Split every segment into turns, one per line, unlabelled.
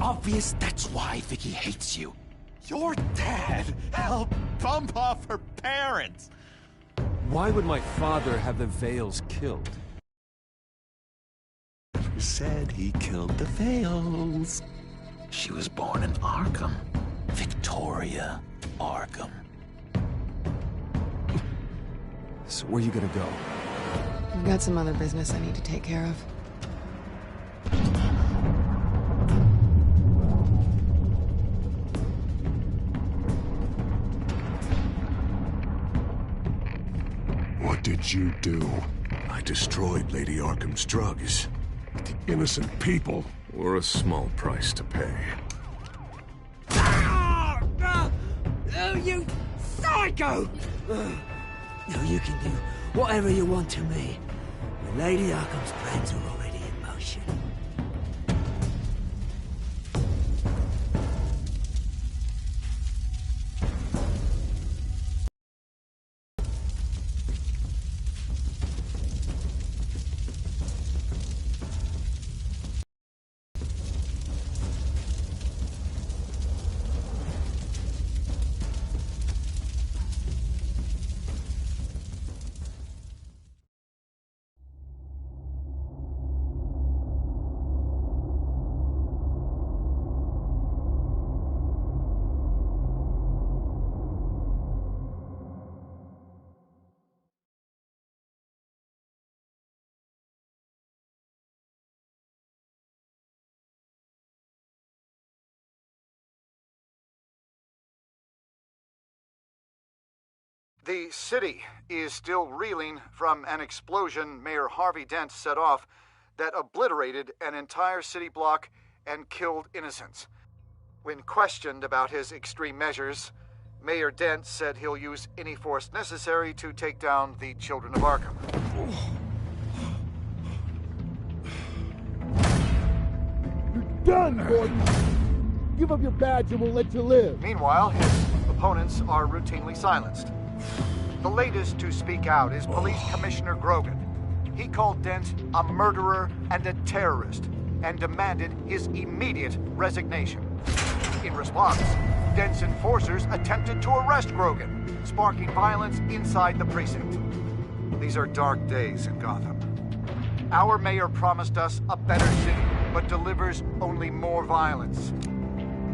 obvious that's why Vicky hates you.
Your dad helped bump off her parents.
Why would my father have the Vales killed?
You said he killed the Vales. She was born in Arkham. Victoria Arkham.
So where you gonna go?
I've got some other business I need to take care of.
What did you do? I destroyed Lady Arkham's drugs. The innocent people were a small price to pay.
Oh, you psycho! Now you can do whatever you want to me. The Lady Arkham's plans are already in motion.
The city is still reeling from an explosion Mayor Harvey Dent set off that obliterated an entire city block and killed innocents. When questioned about his extreme measures, Mayor Dent said he'll use any force necessary to take down the Children of Arkham.
You're done, Gordon! Give up your badge and we'll let you live.
Meanwhile, his opponents are routinely silenced. The latest to speak out is Police Commissioner Grogan. He called Dent a murderer and a terrorist and demanded his immediate resignation. In response, Dent's enforcers attempted to arrest Grogan, sparking violence inside the precinct. These are dark days in Gotham. Our mayor promised us a better city, but delivers only more violence.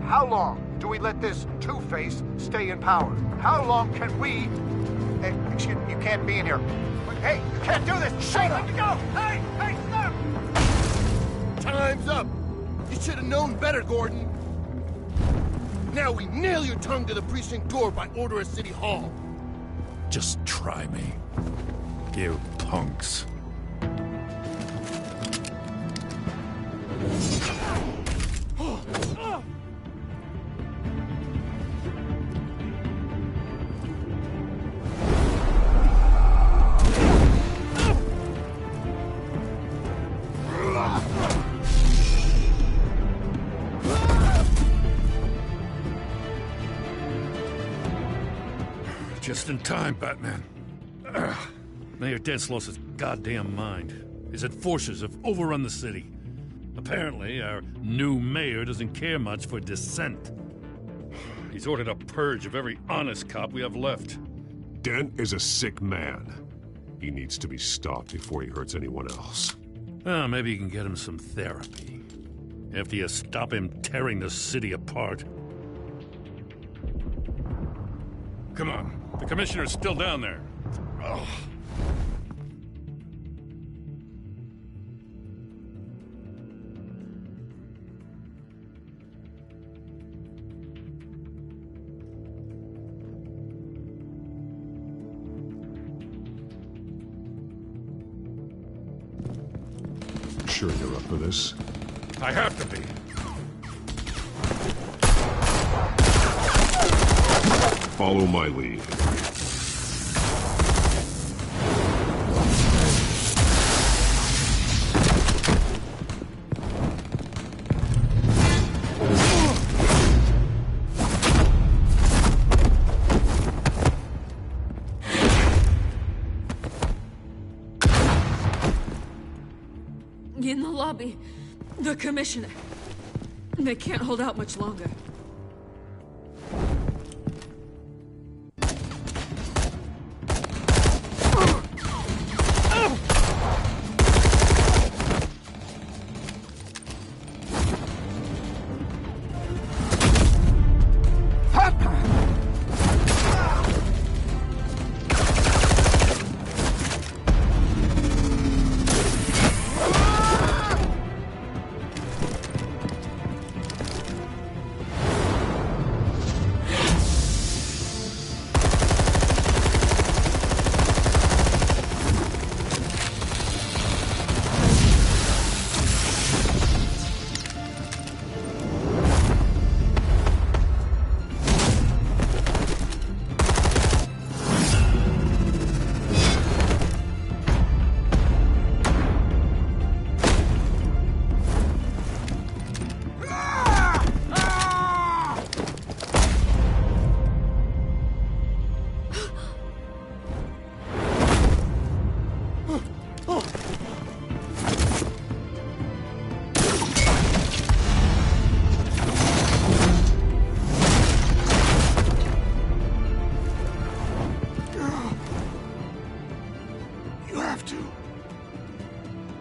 How long do we let this Two-Face stay in power? How long can we... Hey, excuse me, you can't be in here. Hey, you can't do this! Shut up! Let me go! Hey, hey, stop!
Time's up! You should have known better, Gordon. Now we nail your tongue to the precinct door by order of City Hall.
Just try me. You punks.
Just in time, Batman. Mayor Dent's lost his goddamn mind. His enforcers have overrun the city. Apparently, our new mayor doesn't care much for dissent. He's ordered a purge of every honest cop we have left.
Dent is a sick man. He needs to be stopped before he hurts anyone else.
Well, maybe you can get him some therapy. After you stop him tearing the city apart. Come on. The commissioner's still down there. Ugh.
Sure you're up for this?
I have to be.
Follow my lead.
In the lobby, the commissioner.
They can't hold out much longer.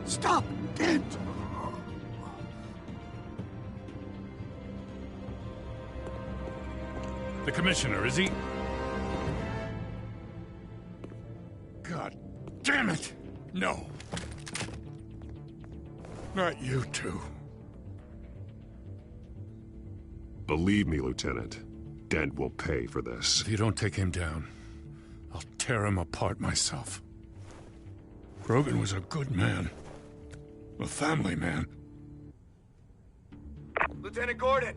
Stop! Dent!
The Commissioner, is he? God damn it! No. Not you two.
Believe me, Lieutenant. Dent will pay for this.
If you don't take him down, I'll tear him apart myself. Grogan was a good man. A family man.
Lieutenant Gordon!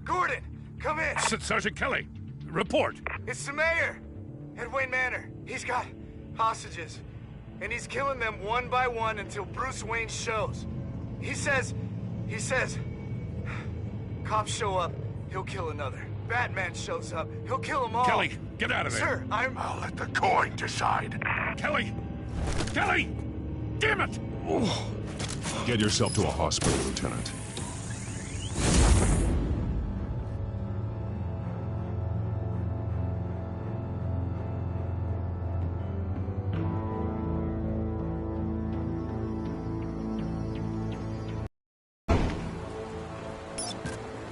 Gordon! Come in!
Sergeant Kelly! Report!
It's the mayor! At Wayne Manor. He's got hostages. And he's killing them one by one until Bruce Wayne shows. He says... Cops show up, he'll kill another. Batman shows up, he'll kill them all.
Kelly, get out of there!
Sir,
I'll let the coin decide.
Kelly! Kelly! Damn it!
Oh. Get yourself to a hospital, Lieutenant.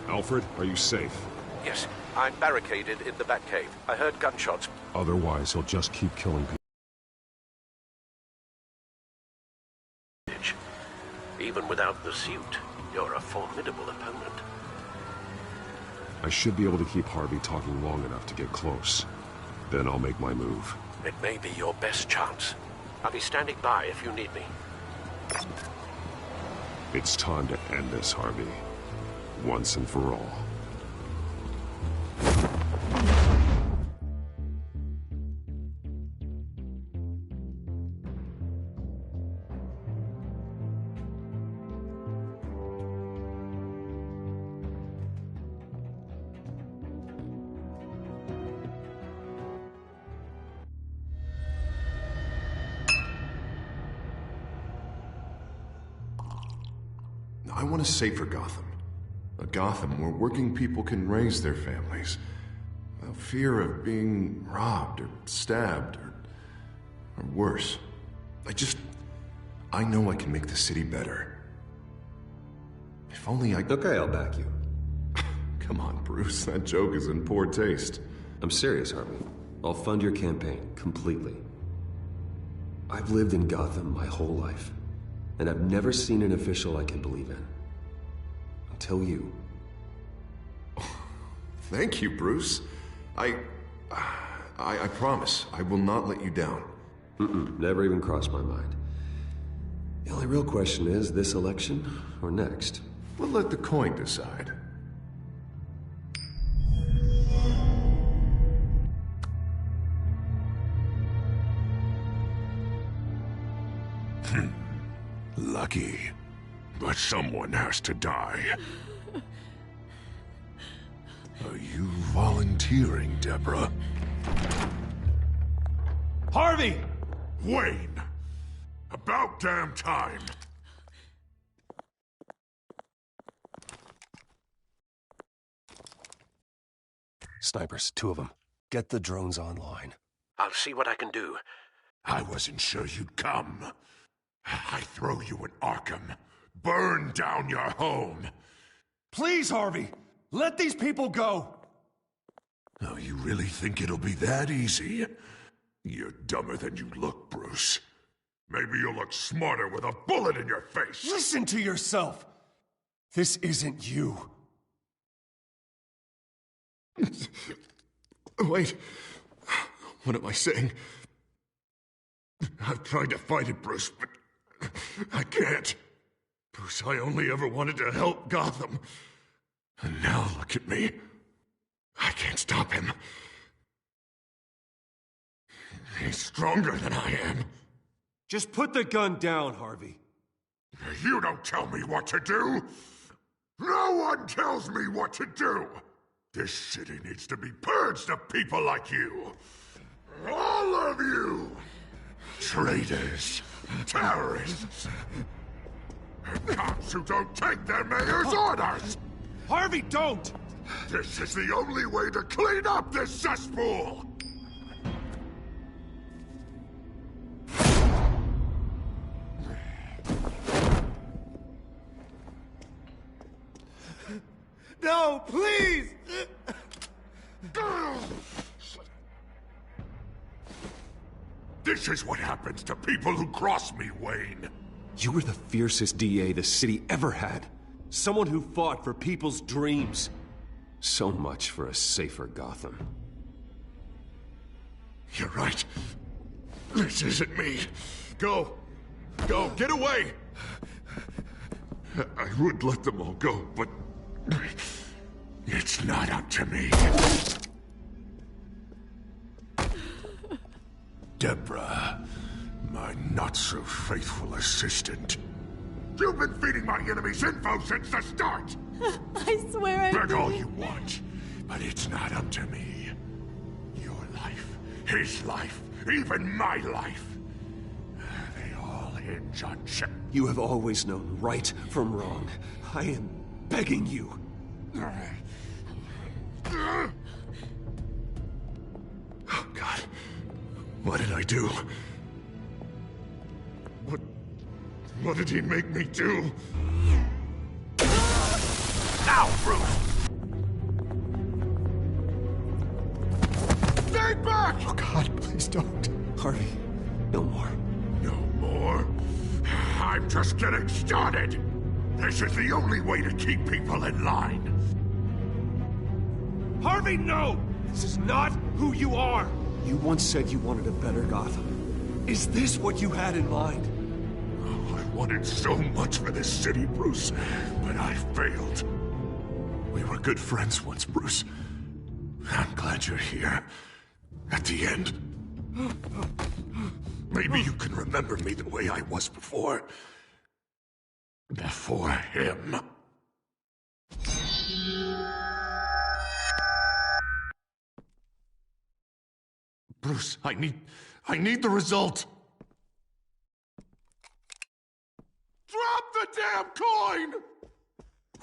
Alfred, are you safe?
Yes, I'm barricaded in the Batcave. I heard gunshots.
Otherwise, he'll just keep killing people.
Even without the suit, you're a formidable opponent.
I should be able to keep Harvey talking long enough to get close. Then I'll make my move.
It may be your best chance. I'll be standing by if you need me.
It's time to end this, Harvey. Once and for all.
I want a safer Gotham. A Gotham where working people can raise their families without fear of being robbed or stabbed or worse. I know I can make the city better. If only I...
Okay, I'll back you.
Come on, Bruce. That joke is in poor taste.
I'm serious, Harvey. I'll fund your campaign, completely. I've lived in Gotham my whole life, and I've never seen an official I can believe in. Until you.
Thank you, Bruce. I promise I will not let you down.
Never even crossed my mind. The only real question is, this election or next?
We'll let the coin decide.
Lucky. But someone has to die. Are you volunteering, Deborah?
Harvey!
Wayne! About damn time!
Snipers, 2 of them. Get the drones online.
I'll see what I can do.
I wasn't sure you'd come. I throw you in Arkham. Burn down your home.
Please, Harvey! Let these people go!
Oh, you really think it'll be that easy? You're dumber than you look, Bruce. Maybe you'll look smarter with a bullet in your face.
Listen to yourself! This isn't you.
Wait. What am I saying? I've tried to fight it, Bruce, but I can't. Bruce, I only ever wanted to help Gotham. And now look at me. I can't stop him. He's stronger than I am.
Just put the gun down, Harvey.
You don't tell me what to do. No one tells me what to do. This city needs to be purged of people like you. All of you. Traitors. Terrorists. Cops who don't take their mayor's orders.
Harvey, don't!
This is the only way to clean up this cesspool!
No, please!
This is what happens to people who cross me, Wayne.
You were the fiercest DA the city ever had. Someone who fought for people's dreams. So much for a safer Gotham.
You're right. This isn't me. Go. Go. Get away. I would let them all go, but it's not up to me. Deborah, my not-so-faithful assistant. You've been feeding my enemies info since the start!
I swear I
Beg all
didn't.
you want, but it's not up to me. Your life, his life, even my life. They all hinge on Chip.
You have always known right from wrong. I am begging you.
Oh, God. What did I do? What did he make me do? Now, Bruce! Stay back!
Oh, God, please don't.
Harvey, no more.
No more? I'm just getting started. This is the only way to keep people in line.
Harvey, no! This is not who you are!
You once said you wanted a better Gotham. Is this what you had in mind?
Oh, I wanted so much for this city, Bruce, but I failed. We were good friends once, Bruce. I'm glad you're here. At the end. Maybe you can remember me the way I was before. Before him. Bruce, I need the result. Drop the damn coin!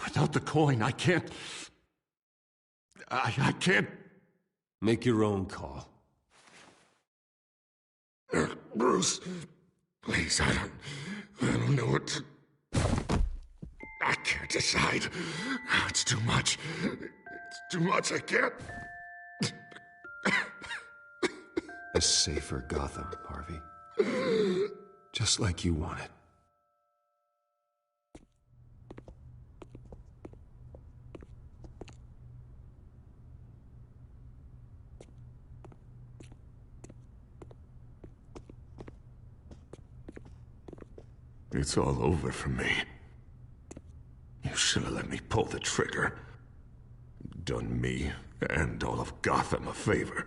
Without the coin, I can't... I can't...
Make your own call.
Bruce, please, I don't know what to... I can't decide. It's too much. It's too much, I can't...
A safer Gotham, Harvey. Just like you wanted.
It's all over for me. You should have let me pull the trigger. Done me and all of Gotham a favor.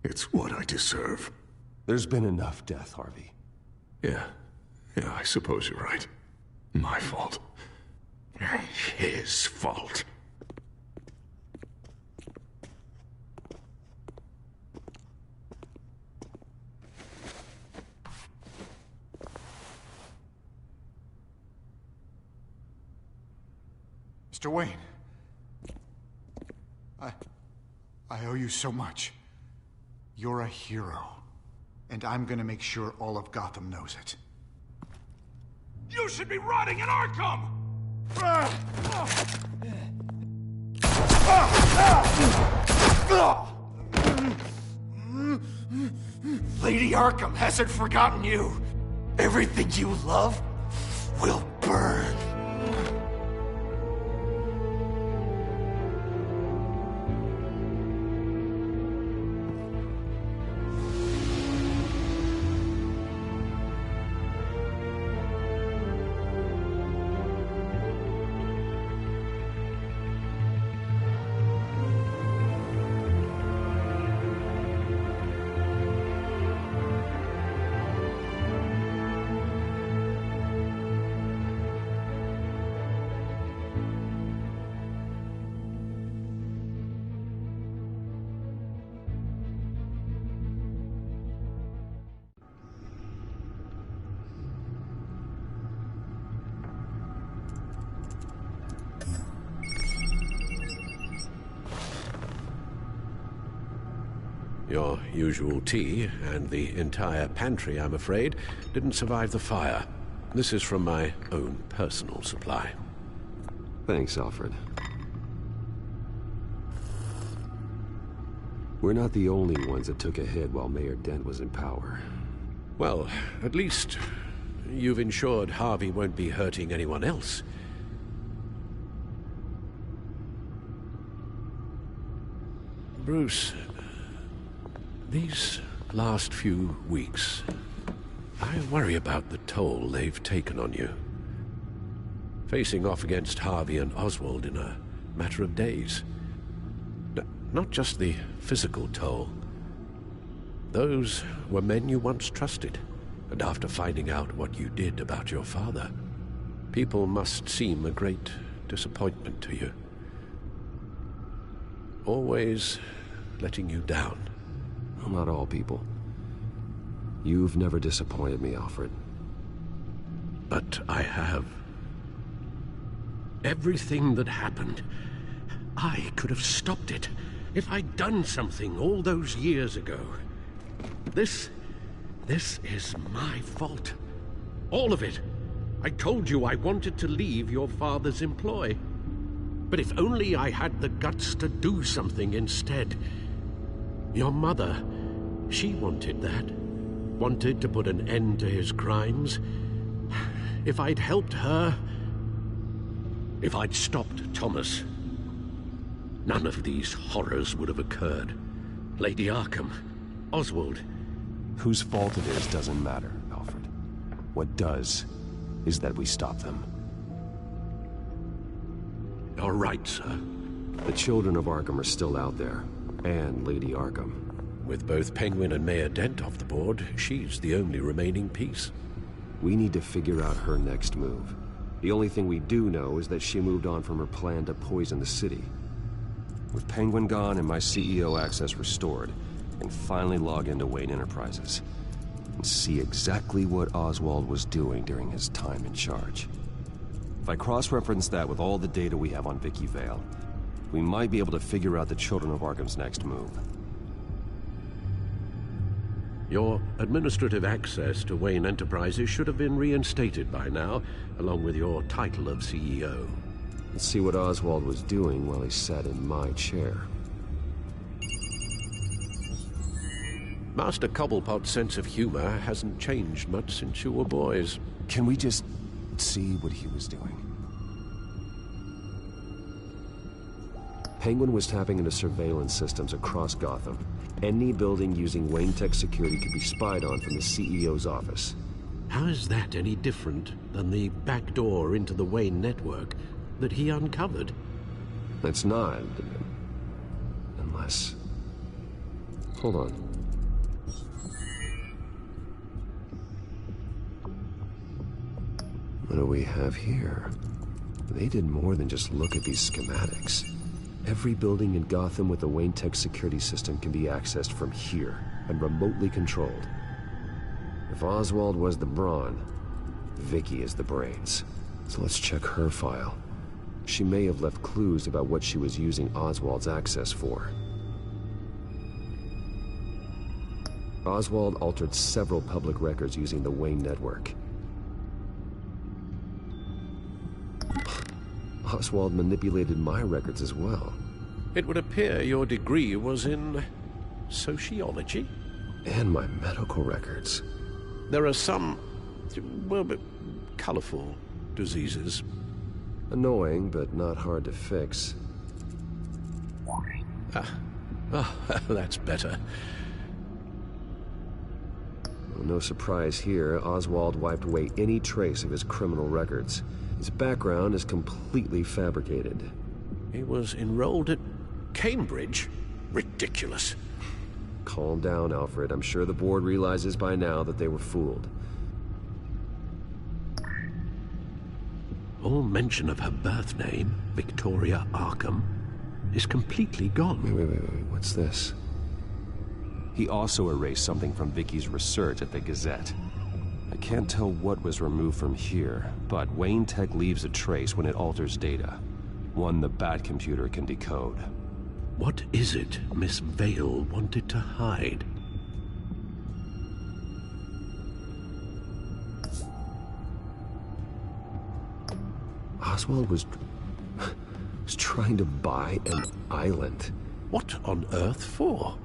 It's what I deserve.
There's been enough death, Harvey.
Yeah, I suppose you're right. My fault. His fault.
Mr. Wayne. I owe you so much. You're a hero. And I'm gonna make sure all of Gotham knows it.
You should be rotting in Arkham!
Lady Arkham hasn't forgotten you. Everything you love will burn.
Your usual tea and the entire pantry, I'm afraid, didn't survive the fire. This is from my own personal supply.
Thanks, Alfred. We're not the only ones that took a hit while Mayor Dent was in power.
Well, at least you've ensured Harvey won't be hurting anyone else. Bruce, these last few weeks, I worry about the toll they've taken on you. Facing off against Harvey and Oswald in a matter of days. Not just the physical toll. Those were men you once trusted, and after finding out what you did about your father, people must seem a great disappointment to you. Always letting you down.
Well, not all people. You've never disappointed me, Alfred.
But I have. Everything that happened, I could have stopped it if I'd done something all those years ago. This is my fault. All of it. I told you I wanted to leave your father's employ. But if only I had the guts to do something instead. Your mother, she wanted that. Wanted to put an end to his crimes. If I'd helped her, if I'd stopped Thomas, none of these horrors would have occurred. Lady Arkham, Oswald.
Whose fault it is doesn't matter, Alfred. What does is that we stop them.
You're right, sir.
The children of Arkham are still out there, and Lady Arkham.
With both Penguin and Mayor Dent off the board, she's the only remaining piece.
We need to figure out her next move. The only thing we do know is that she moved on from her plan to poison the city. With Penguin gone and my CEO access restored, I can finally log into Wayne Enterprises and see exactly what Oswald was doing during his time in charge. If I cross-reference that with all the data we have on Vicky Vale, we might be able to figure out the Children of Arkham's next move.
Your administrative access to Wayne Enterprises should have been reinstated by now, along with your title of CEO.
Let's see what Oswald was doing while he sat in my chair.
Master Cobblepot's sense of humor hasn't changed much since you were boys.
Can we just see what he was doing?
Penguin was tapping into surveillance systems across Gotham. Any building using Wayne Tech security could be spied on from the CEO's office.
How is that any different than the back door into the Wayne network that he uncovered?
It's not. Unless... Hold on. What do we have here? They did more than just look at these schematics. Every building in Gotham with the Wayne Tech security system can be accessed from here and remotely controlled. If Oswald was the brawn, Vicky is the brains. So let's check her file. She may have left clues about what she was using Oswald's access for. Oswald altered several public records using the Wayne network. Oswald manipulated my records as well.
It would appear your degree was in sociology?
And my medical records.
There are some, well, colorful diseases.
Annoying, but not hard to fix.
Oh, that's better.
Well, no surprise here, Oswald wiped away any trace of his criminal records. His background is completely fabricated.
He was enrolled at Cambridge? Ridiculous.
Calm down, Alfred. I'm sure the board realizes by now that they were fooled.
All mention of her birth name, Victoria Arkham, is completely gone.
Wait. What's this?
He also erased something from Vicky's research at the Gazette. I can't tell what was removed from here, but Wayne Tech leaves a trace when it alters data. One the Bat computer can decode.
What is it Miss Vale wanted to hide?
Oswald was trying to buy an island.
What on earth for?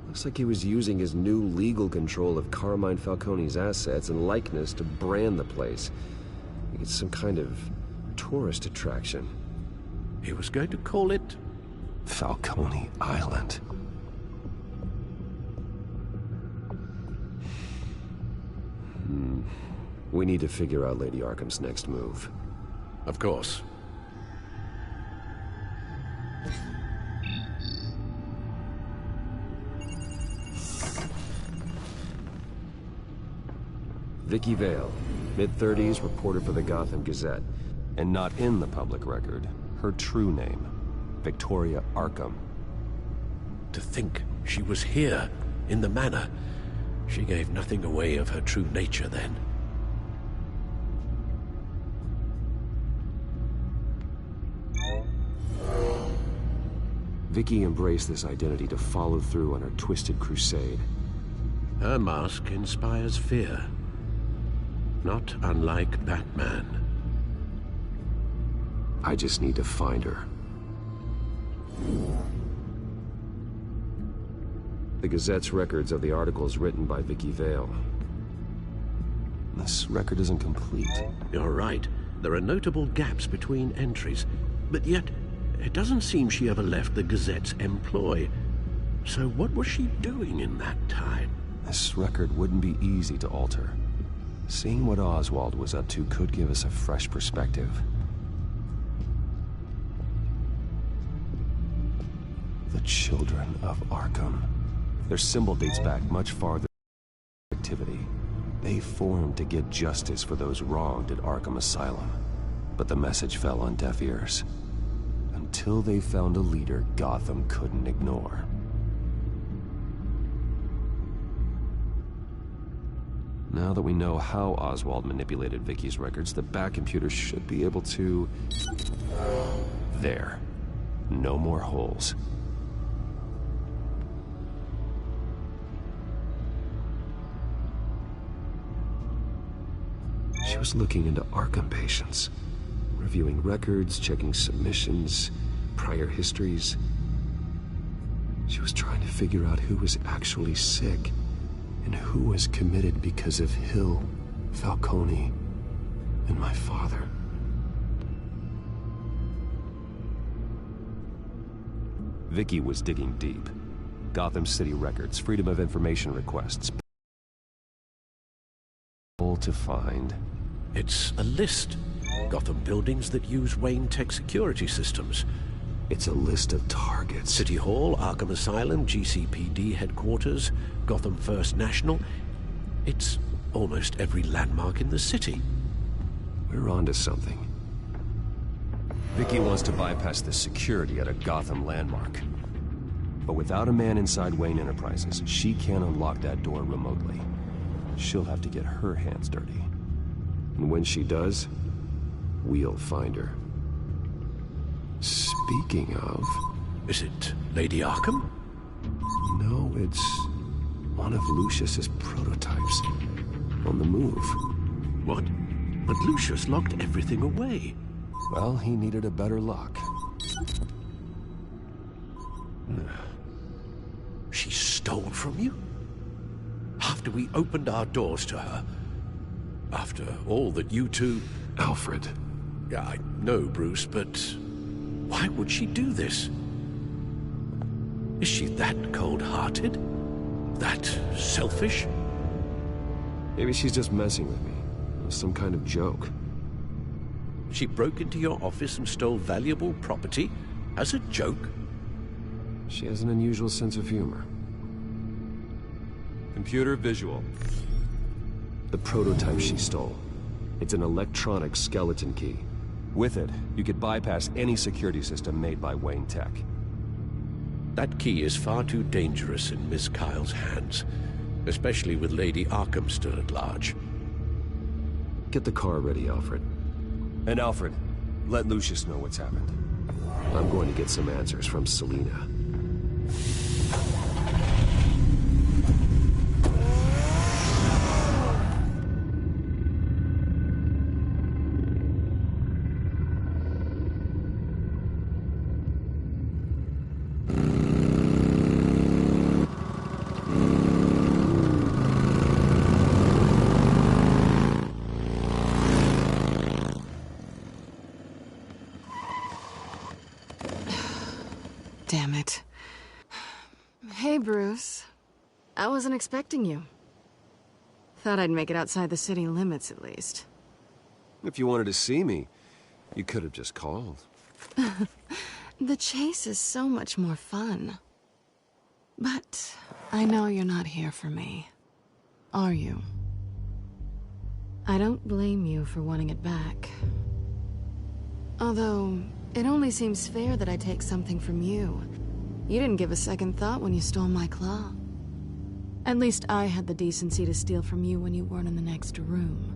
Looks like he was using his new legal control of Carmine Falcone's assets and likeness to brand the place. It's some kind of tourist attraction.
He was going to call it
Falcone Island. We need to figure out Lady Arkham's next move.
Of course.
Vicky Vale, mid-30s, reporter for the Gotham Gazette.
And not in the public record, her true name, Victoria Arkham.
To think she was here, in the manor. She gave nothing away of her true nature then.
Vicky embraced this identity to follow through on her twisted crusade.
Her mask inspires fear. Not unlike Batman.
I just need to find her. The Gazette's records of the articles written by Vicky Vale.
This record isn't complete.
You're right. There are notable gaps between entries, but yet it doesn't seem she ever left the Gazette's employ. So what was she doing in that time?
This record wouldn't be easy to alter. Seeing what Oswald was up to could give us a fresh perspective. The Children of Arkham. Their symbol dates back much farther than activity. They formed to get justice for those wronged at Arkham Asylum. But the message fell on deaf ears. Until they found a leader Gotham couldn't ignore. Now that we know how Oswald manipulated Vicky's records, the Bat computer should be able to... There. No more holes.
She was looking into Arkham patients, reviewing records, checking submissions, prior histories. She was trying to figure out who was actually sick and who was committed because of Hill, Falcone, and my father.
Vicky was digging deep. Gotham City records, Freedom of Information requests. All to find.
It's a list. Gotham buildings that use Wayne Tech security systems.
It's a list of targets.
City Hall, Arkham Asylum, GCPD headquarters, Gotham First National. It's almost every landmark in the city.
We're onto something.
Vicky wants to bypass the security at a Gotham landmark. But without a man inside Wayne Enterprises, she can't unlock that door remotely. She'll have to get her hands dirty.
And when she does, we'll find her. Speaking of...
Is it Lady Arkham?
No, it's... one
One of Lucius's prototypes. On the move.
What? But Lucius locked everything away.
Well, he needed a better lock.
She stole from you? After we opened our doors to her? After all that you two...
Alfred.
Yeah, I know, Bruce, but why would she do this? Is she that cold-hearted? That selfish?
Maybe she's just messing with me. Some kind of joke.
She broke into your office and stole valuable property as a joke?
She has an unusual sense of humor.
Computer visual.
The prototype she stole. It's an electronic skeleton key. With it, you could bypass any security system made by Wayne Tech.
That key is far too dangerous in Miss Kyle's hands, especially with Lady Arkham still at large.
Get the car ready, Alfred. And Alfred, let Lucius know what's happened. I'm going to get some answers from Selina.
Damn it. Hey, Bruce. I wasn't expecting you. Thought I'd make it outside the city limits, at least.
If you wanted to see me, you could have just called.
The chase is so much more fun. But I know you're not here for me. Are you? I don't blame you for wanting it back. Although, it only seems fair that I take something from you. You didn't give a second thought when you stole my claw. At least I had the decency to steal from you when you weren't in the next room.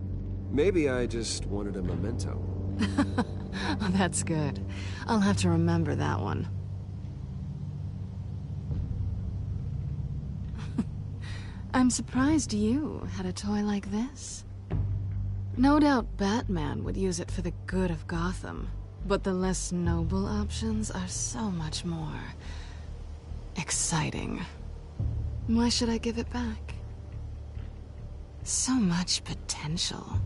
Maybe I just wanted a memento.
Oh, that's good. I'll have to remember that one. I'm surprised you had a toy like this. No doubt Batman would use it for the good of Gotham. But the less noble options are so much more exciting. Why should I give it back? So much potential.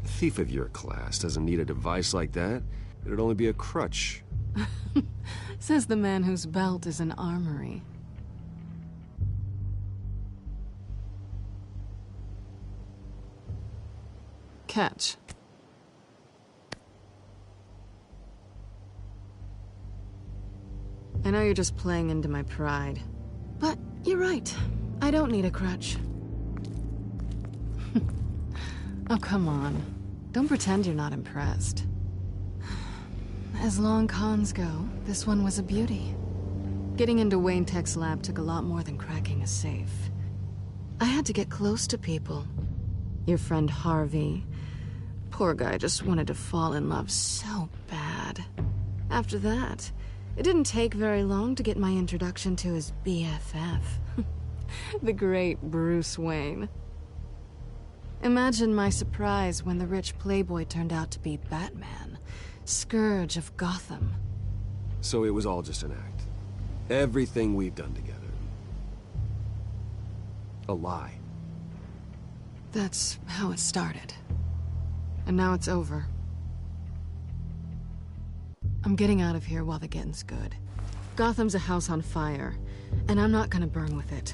A thief of your class doesn't need a device like that. It'd only be a crutch.
Says the man whose belt is an armory. Catch. I know you're just playing into my pride. But you're right. I don't need a crutch. Oh, come on. Don't pretend you're not impressed. As long cons go, this one was a beauty. Getting into Wayne Tech's lab took a lot more than cracking a safe. I had to get close to people. Your friend Harvey. Poor guy just wanted to fall in love so bad. After that, it didn't take very long to get my introduction to his BFF. The great Bruce Wayne. Imagine my surprise when the rich playboy turned out to be Batman, Scourge of Gotham.
So it was all just an act. Everything we've done together. A lie.
That's how it started. And now it's over. I'm getting out of here while the getting's good. Gotham's a house on fire, and I'm not gonna burn with it.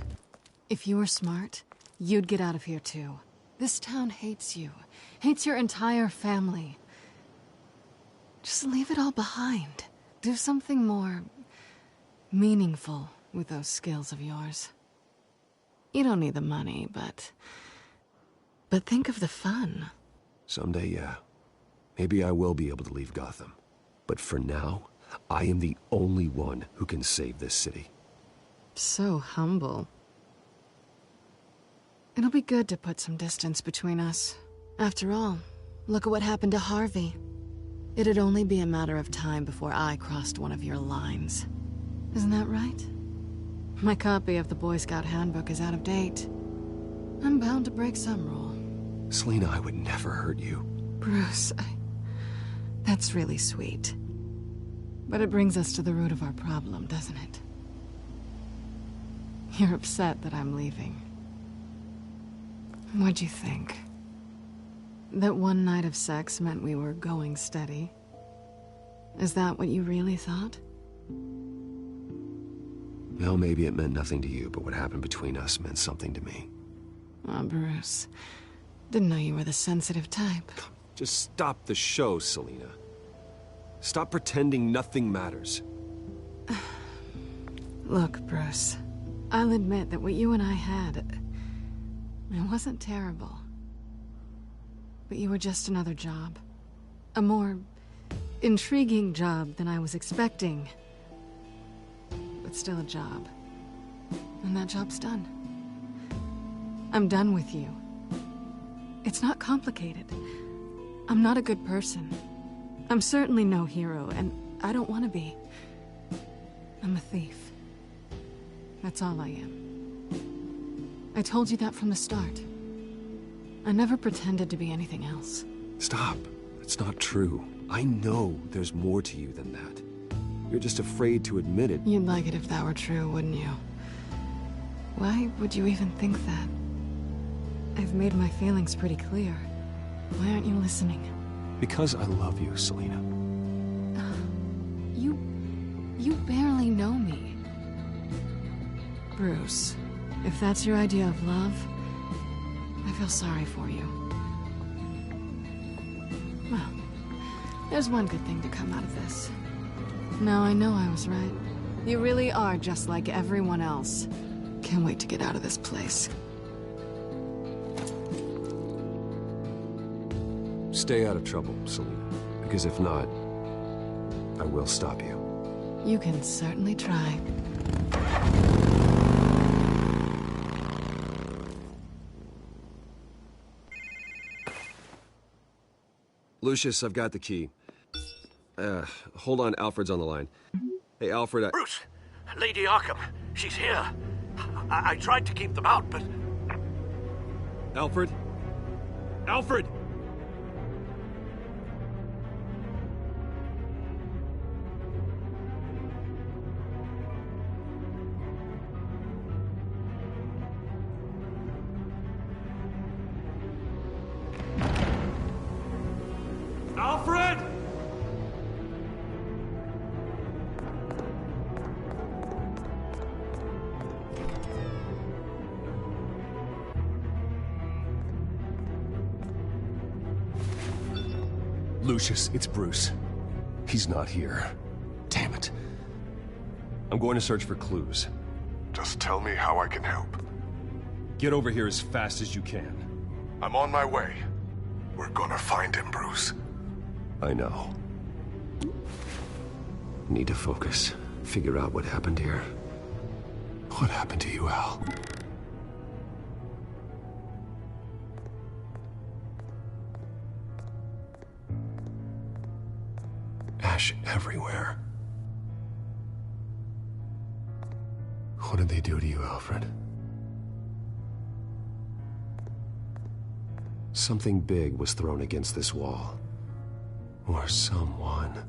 If you were smart, you'd get out of here too. This town hates you. Hates your entire family. Just leave it all behind. Do something more meaningful with those skills of yours. You don't need the money, but think of the fun.
Someday, yeah. Maybe I will be able to leave Gotham. But for now, I am the only one who can save this city.
So humble. It'll be good to put some distance between us. After all, look at what happened to Harvey. It'd only be a matter of time before I crossed one of your lines. Isn't that right? My copy of the Boy Scout Handbook is out of date. I'm bound to break some rule.
Selina, I would never hurt you.
Bruce, that's really sweet. But it brings us to the root of our problem, doesn't it? You're upset that I'm leaving. What'd you think? That one night of sex meant we were going steady? Is that what you really thought?
Well, maybe it meant nothing to you, but what happened between us meant something to me.
Oh, Bruce. Didn't know you were the sensitive type.
Just stop the show, Selina. Stop pretending nothing matters.
Look, Bruce. I'll admit that what you and I had... it wasn't terrible. But you were just another job. A more intriguing job than I was expecting. But still a job. And that job's done. I'm done with you. It's not complicated. I'm not a good person. I'm certainly no hero, and I don't want to be. I'm a thief. That's all I am. I told you that from the start. I never pretended to be anything else.
Stop. It's not true. I know there's more to you than that. You're just afraid to admit it.
You'd like it if that were true, wouldn't you? Why would you even think that? I've made my feelings pretty clear. Why aren't you listening?
Because I love you, Selina.
You barely know me. Bruce, if that's your idea of love, I feel sorry for you. Well, there's one good thing to come out of this. Now I know I was right. You really are just like everyone else. Can't wait to get out of this place.
Stay out of trouble, Selina. Because if not, I will stop you.
You can certainly try.
Lucius, I've got the key. Hold on, Alfred's on the line. Hey, Alfred,
Bruce! Lady Arkham, she's here. I tried to keep them out, but...
Alfred? Alfred!
Alfred!
Lucius, it's Bruce. He's not here. Damn it. I'm going to search for clues.
Just tell me how I can help.
Get over here as fast as you can.
I'm on my way. We're gonna find him, Bruce.
I know. Need to focus. Figure out what happened here. What happened to you, Al? Ash everywhere. What did they do to you, Alfred? Something big was thrown against this wall. Or someone.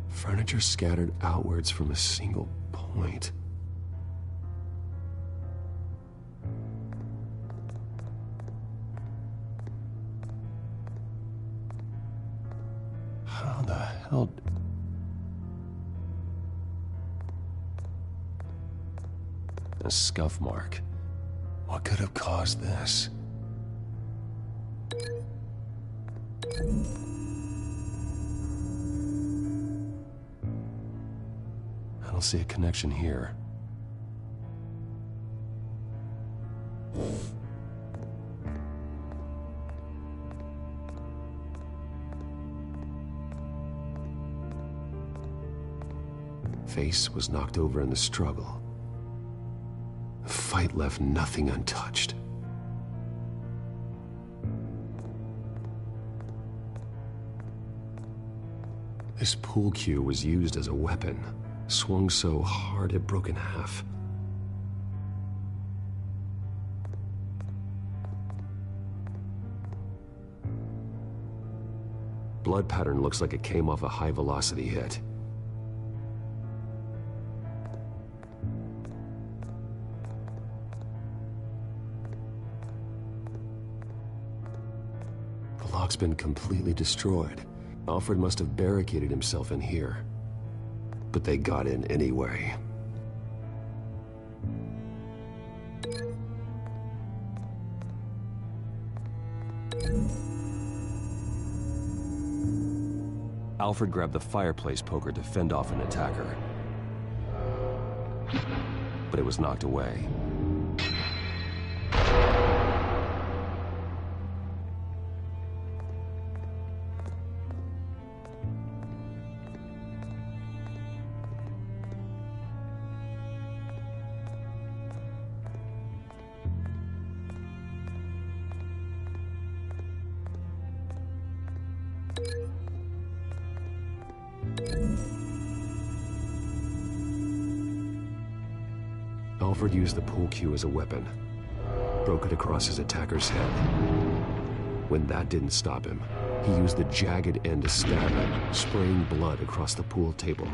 Furniture scattered outwards from a single point. How the hell... A scuff mark. What could have caused this? I don't see a connection here. Face was knocked over in the struggle. The fight left nothing untouched.
This pool cue was used as a weapon, swung so hard it broke in half. Blood pattern looks like it came off a high-velocity hit. The lock's been completely destroyed. Alfred must have barricaded himself in here. But they got in anyway. Alfred grabbed the fireplace poker to fend off an attacker. But it was knocked away. Alfred used the pool cue as a weapon, broke it across his attacker's head. When that didn't stop him, he used the jagged end to stab him, spraying blood across the pool table.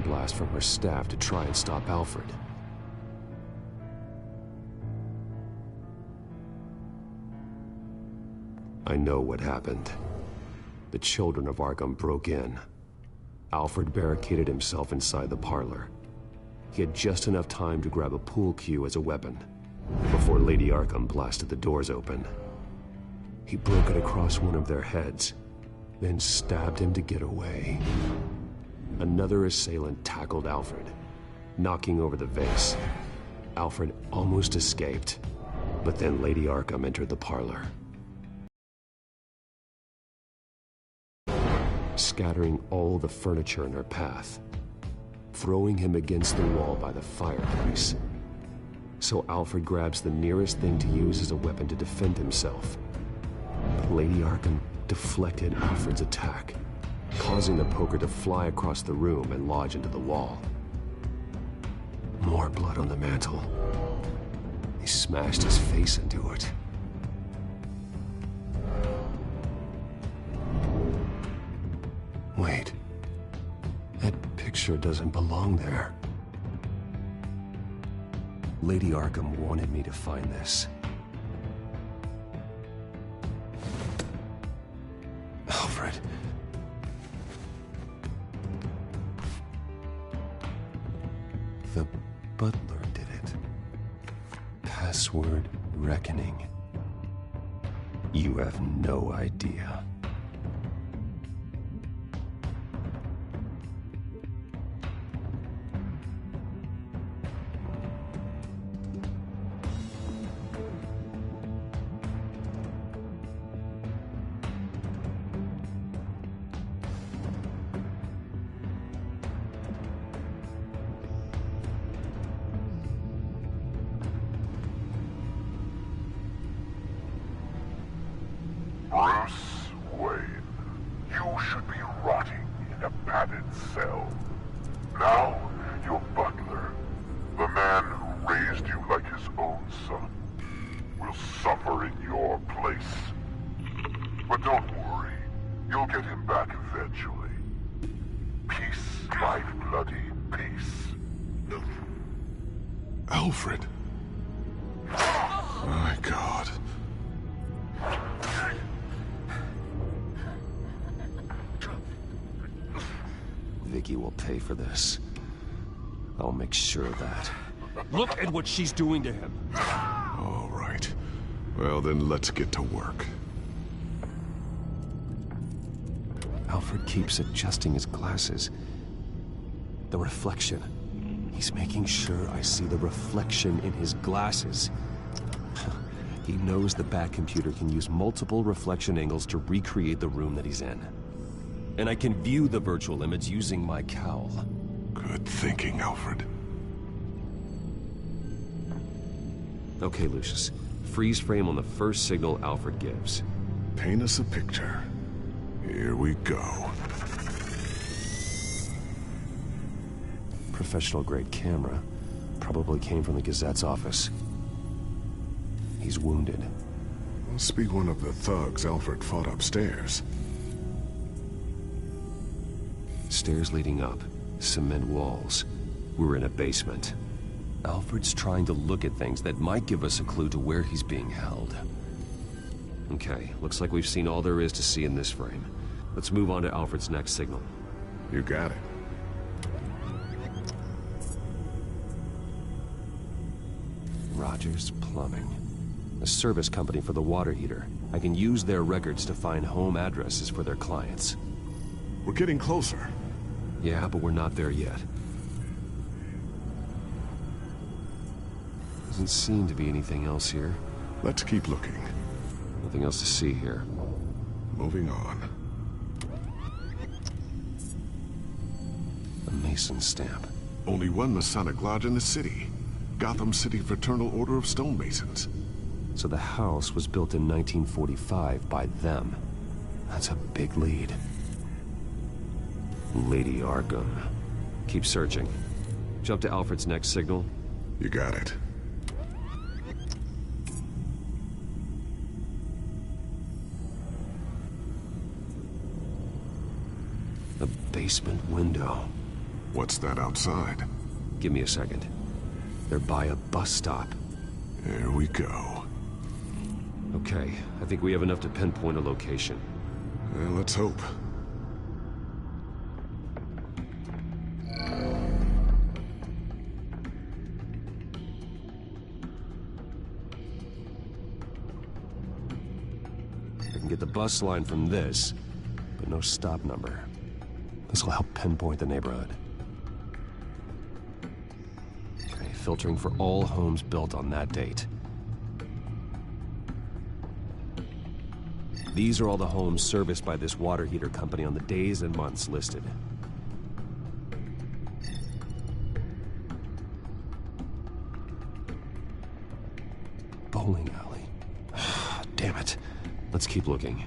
Blast from her staff to try and stop Alfred. I know what happened. The children of Arkham broke in. Alfred barricaded himself inside the parlor. He had just enough time to grab a pool cue as a weapon before Lady Arkham blasted the doors open. He broke it across one of their heads, then stabbed him to get away. Another assailant tackled Alfred, knocking over the vase. Alfred almost escaped, but then Lady Arkham entered the parlor, scattering all the furniture in her path, throwing him against the wall by the fireplace. So Alfred grabs the nearest thing to use as a weapon to defend himself. But Lady Arkham deflected Alfred's attack, causing the poker to fly across the room and lodge into the wall. More blood on the mantle. He smashed his face into it. Wait. That picture doesn't belong there. Lady Arkham wanted me to find this. Alfred. The butler did it. Password reckoning. You have no idea.
Bruce Wayne, you should be rotting in a padded cell. Now, your butler, the man who raised you like his own son, will suffer in your place. But don't worry, you'll get him back eventually. Peace, my bloody peace.
Alfred. My God.
Vicky will pay for this. I'll make sure of that.
Look at what she's doing to him.
All right. Well, then let's get to work.
Alfred keeps adjusting his glasses. The reflection. He's making sure I see the reflection in his glasses.
He knows the Batcomputer can use multiple reflection angles to recreate the room that he's in. And I can view the virtual image using my cowl.
Good thinking, Alfred.
Okay, Lucius. Freeze frame on the first signal Alfred gives.
Paint us a picture. Here we go.
Professional-grade camera. Probably came from the Gazette's office. He's wounded.
Must be one of the thugs Alfred fought upstairs.
Stairs leading up. Cement walls. We're in a basement. Alfred's trying to look at things that might give us a clue to where he's being held. Okay, looks like we've seen all there is to see in this frame. Let's move on to Alfred's next signal.
You got it.
Rogers Plumbing. A service company for the water heater. I can use their records to find home addresses for their clients.
We're getting closer.
Yeah, but we're not there yet. Doesn't seem to be anything else here.
Let's keep looking.
Nothing else to see here.
Moving on.
A Mason stamp.
Only one Masonic lodge in the city. Gotham City Fraternal Order of Stonemasons.
So the house was built in 1945 by them. That's a big lead. Lady Arkham. Keep searching. Jump to Alfred's next signal.
You got it.
The basement window.
What's that outside?
Give me a second. They're by a bus stop.
There we go.
Okay, I think we have enough to pinpoint a location.
Well, let's hope.
I can get the bus line from this, but no stop number. This will help pinpoint the neighborhood. Okay, filtering for all homes built on that date. These are all the homes serviced by this water heater company on the days and months listed. Bowling alley. Damn it. Let's keep looking.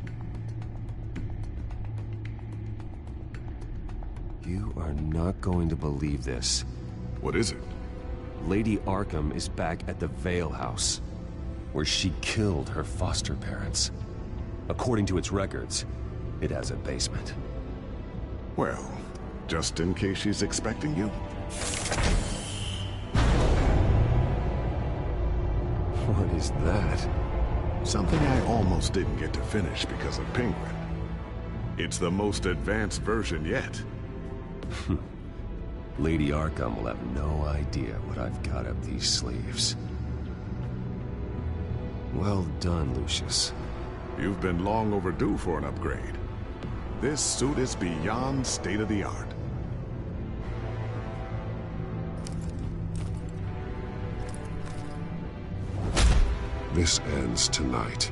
You are not going to believe this.
What is it?
Lady Arkham is back at the Vale House, where she killed her foster parents. According to its records, it has a basement.
Well, just in case she's expecting you.
What is that?
Something I almost didn't get to finish because of Penguin. It's the most advanced version yet.
Lady Arkham will have no idea what I've got up these sleeves. Well done, Lucius.
You've been long overdue for an upgrade. This suit is beyond state-of-the-art.
This ends tonight.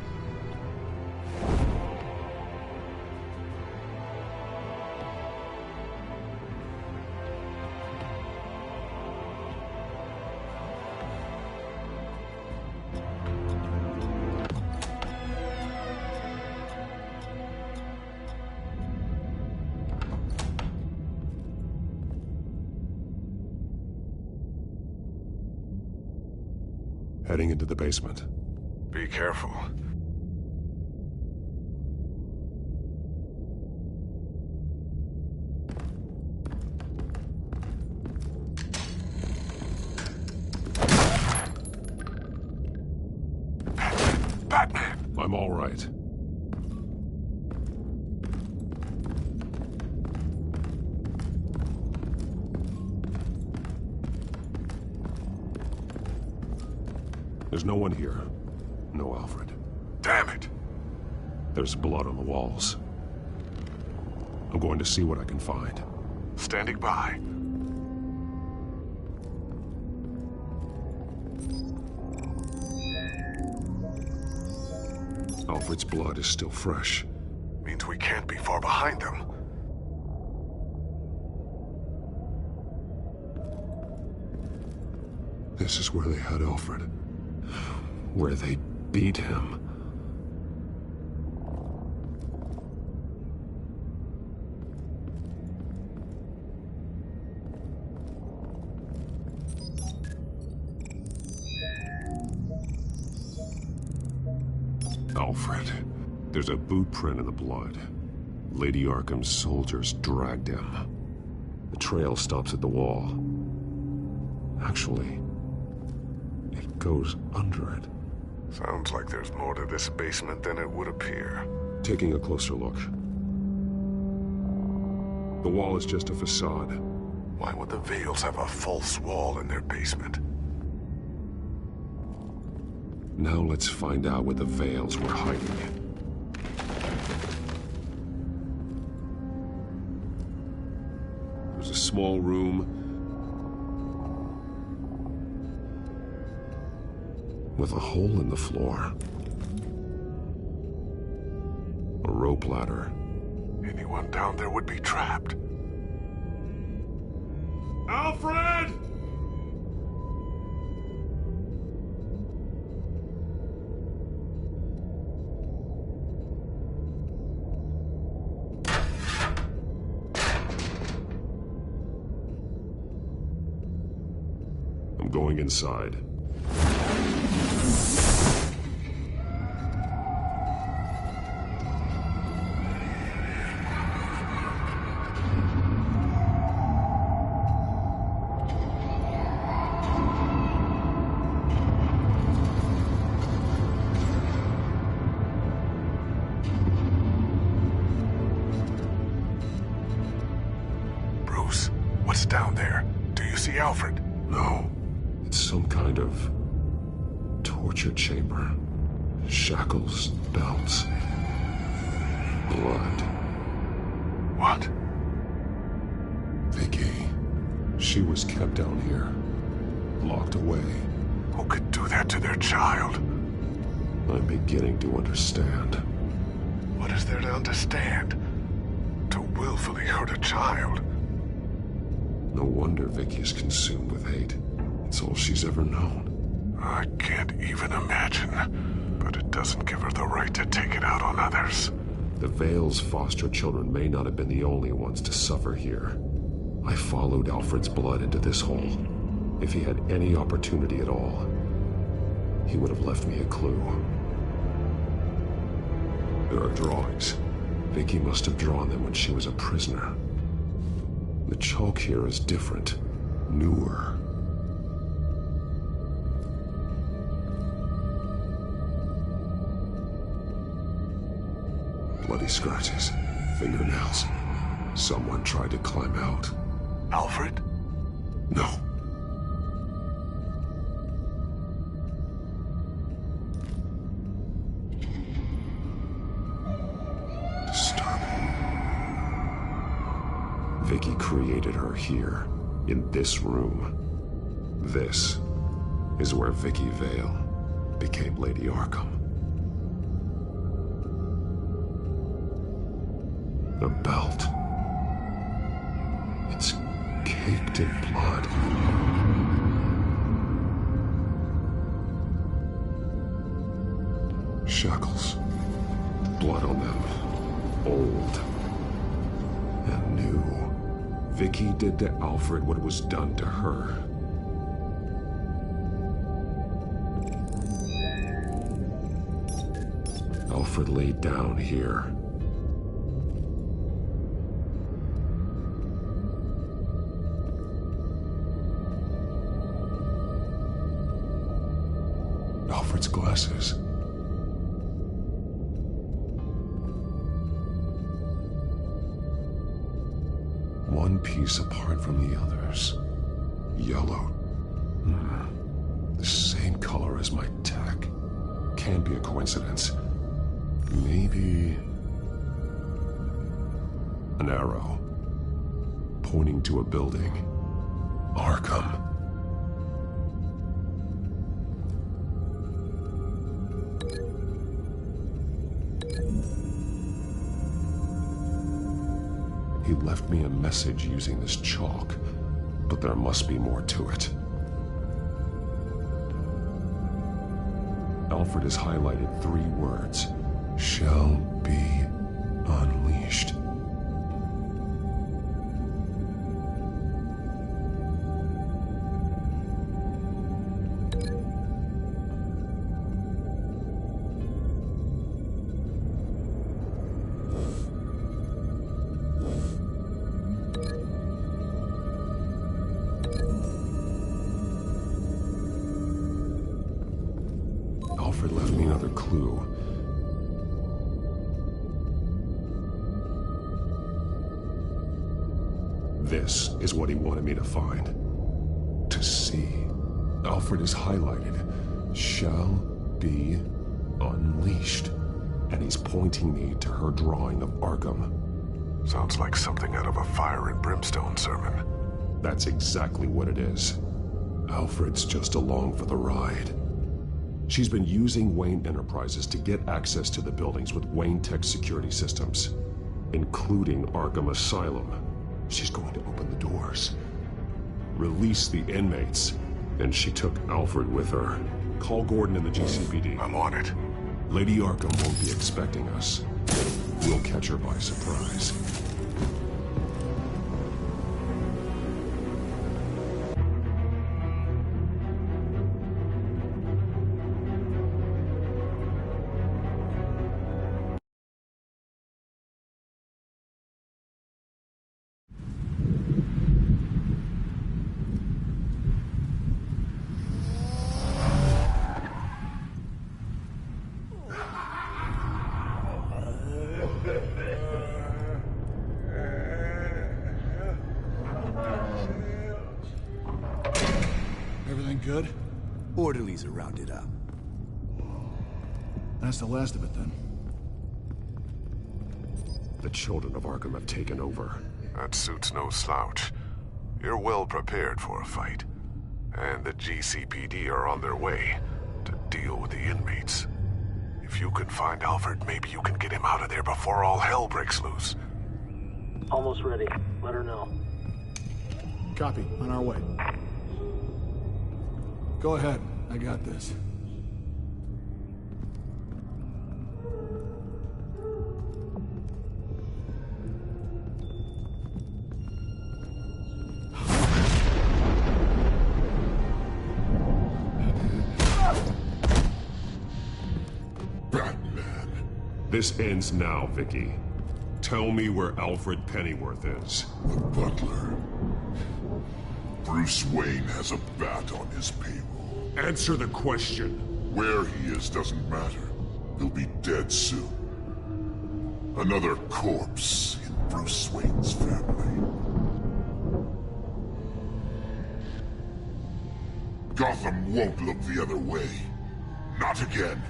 Heading into the basement.
Be careful.
Batman! I'm all right. There's no one here. No Alfred.
Damn it!
There's blood on the walls. I'm going to see what I can find.
Standing by.
Alfred's blood is still fresh.
Means we can't be far behind them.
This is where they had Alfred. Where they beat him. Alfred. There's a boot print in the blood. Lady Arkham's soldiers dragged him. The trail stops at the wall. Actually, it goes under it.
Sounds like there's more to this basement than it would appear.
Taking a closer look. The wall is just a facade.
Why would the Vales have a false wall in their basement?
Now let's find out where the Vales were hiding. There's a small room with a hole in the floor. A rope ladder.
Anyone down there would be trapped.
Alfred! I'm going inside.
Bruce, what's down there? Do you see Alfred?
No. It's some kind of torture chamber. Shackles, belts, blood.
What?
Vicky. She was kept down here. Locked away.
Who could do that to their child?
I'm beginning to understand.
What is there to understand? To willfully hurt a child?
No wonder Vicky is consumed with hate. It's all she's ever known.
I can't even imagine. But it doesn't give her the right to take it out on others.
The Vale's foster children may not have been the only ones to suffer here. I followed Alfred's blood into this hole. If he had any opportunity at all, he would have left me a clue. There are drawings. Vicky must have drawn them when she was a prisoner. The chalk here is different, newer. Bloody scratches, fingernails. Someone tried to climb out.
Alfred?
No. Disturbing. Vicky created her here, in this room. This is where Vicky Vale became Lady Arkham. The belt. It's caked in blood. Shackles. Blood on them. Old. And new. Vicky did to Alfred what was done to her. Alfred laid down here. Alfred's glasses. One piece apart from the others. Yellow. The same color as my tech. Can't be a coincidence. Maybe... an arrow. Pointing to a building. Arkham. He left me a message using this chalk, but there must be more to it. Alfred has highlighted 3 words. Shall be unleashed. Alfred left me another clue. This is what he wanted me to find. To see. Alfred is highlighted. Shall be unleashed. And he's pointing me to her drawing of Arkham.
Sounds like something out of a fire and brimstone sermon.
That's exactly what it is. Alfred's just along for the ride. She's been using Wayne Enterprises to get access to the buildings with Wayne Tech security systems, including Arkham Asylum. She's going to open the doors, release the inmates, and she took Alfred with her. Call Gordon and the GCPD.
I'm on it.
Lady Arkham won't be expecting us. We'll catch her by surprise.
Everything good?
Orderlies are rounded up.
That's the last of it, then.
The children of Arkham have taken over.
That suit's no slouch. You're well prepared for a fight. And the GCPD are on their way to deal with the inmates. If you can find Alfred, maybe you can get him out of there before all hell breaks loose.
Almost ready. Let her know.
Copy. On our way. Go ahead. I got this.
This ends now, Vicky. Tell me where Alfred Pennyworth is.
The butler. Bruce Wayne has a bat on his payroll.
Answer the question.
Where he is doesn't matter. He'll be dead soon. Another corpse in Bruce Wayne's family. Gotham won't look the other way. Not again.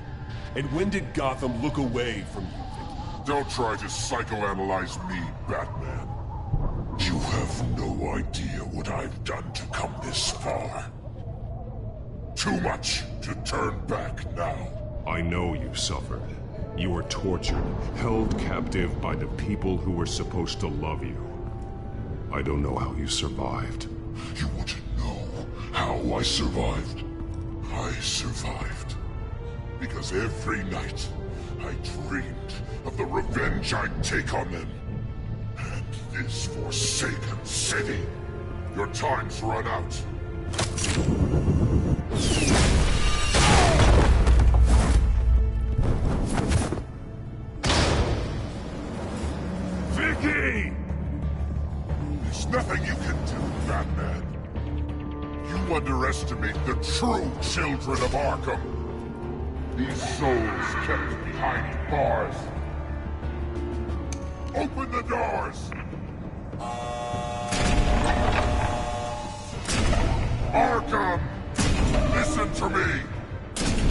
And when did Gotham look away from you, Vicky?
Don't try to psychoanalyze me, Batman. You have no idea what I've done to come this far. Too much to turn back now.
I know you suffered. You were tortured, held captive by the people who were supposed to love you. I don't know how you survived.
You want to know how I survived? I survived because every night I dreamed of the revenge I'd take on them. And this forsaken city. Your time's run out.
Vicky!
There's nothing you can do, Batman. You underestimate the true children of Arkham. These souls kept behind bars. Open the doors! Arkham! Listen to me!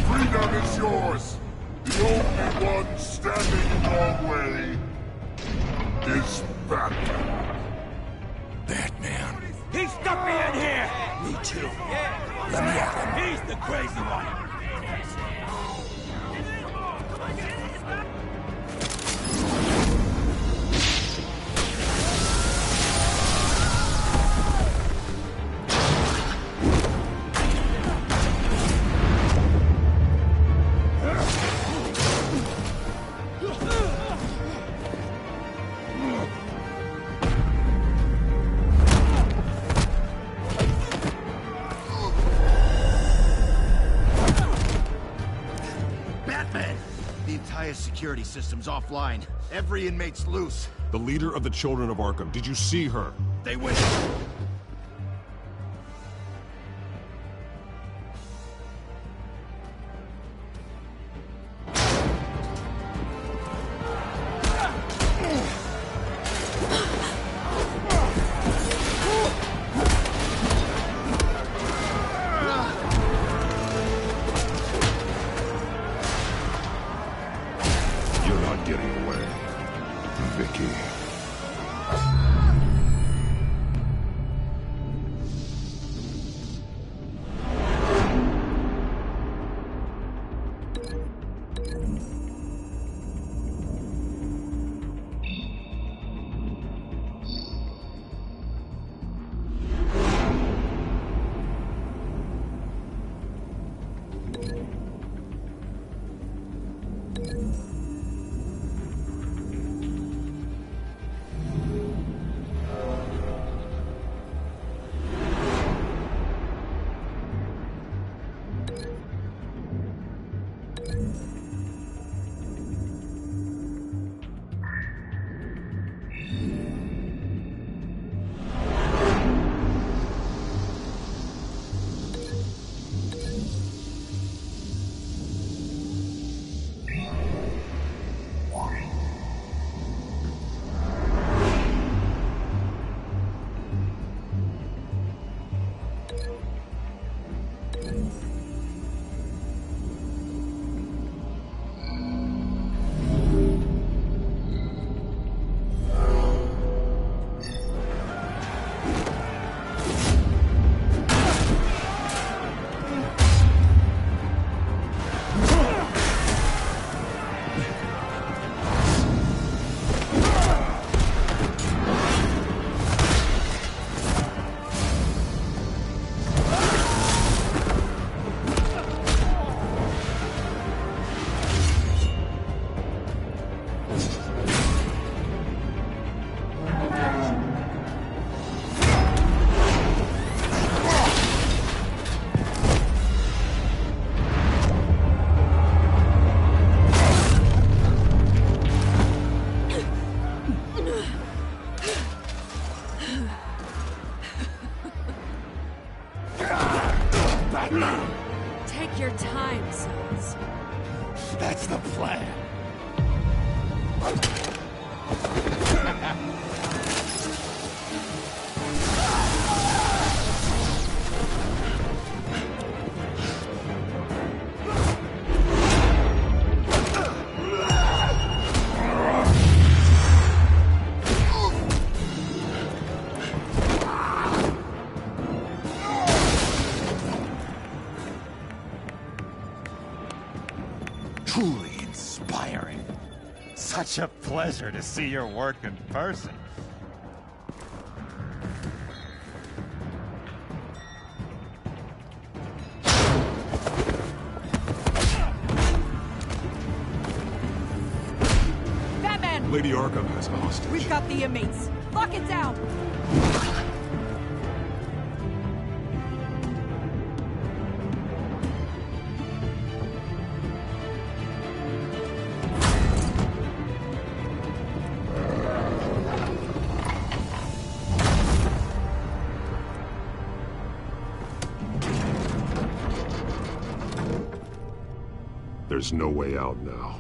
Freedom is yours! The only one standing in your way is Batman.
Batman. He stuck me in here! Me too. Let me at him. He's the crazy one.
Batman! The entire security system's offline. Every inmate's loose.
The leader of the Children of Arkham, did you see her?
They went...
You're not getting away, Vicky.
Take your time, sons.
That's the plan. Truly inspiring. Such a pleasure to see your work in person.
Batman!
Lady Arkham has a hostage.
We've got the inmates. Lock it down!
There's no way out now.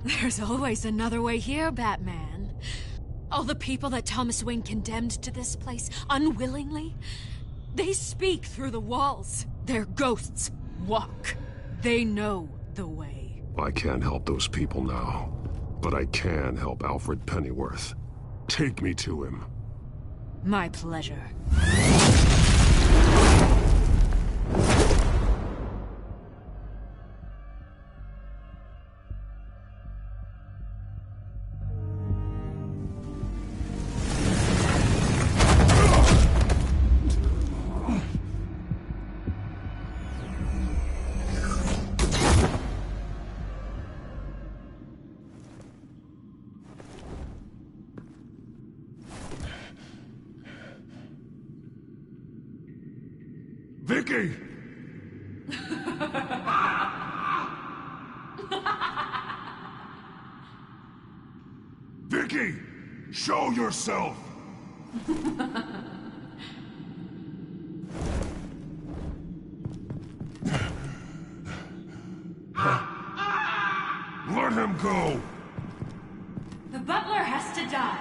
There's always another way here, Batman. All the people that Thomas Wayne condemned to this place unwillingly, they speak through the walls. Their ghosts walk. They know the way.
I can't help those people now, but I can help Alfred Pennyworth. Take me to him.
My pleasure.
Vicky! Vicky! Show yourself! Let him go!
The butler has to die.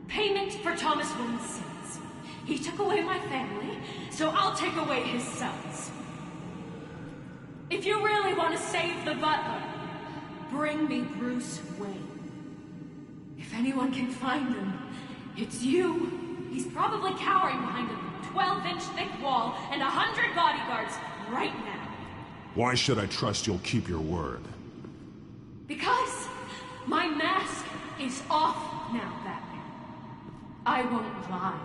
Payment for Thomas Wayne's sins. He took away my family, so I'll take away his sons. If you really want to save the butler, bring me Bruce Wayne. If anyone can find him, it's you. He's probably cowering behind a 12-inch thick wall and 100 bodyguards right now.
Why should I trust you'll keep your word?
Because my mask is off now, Batman. I won't lie.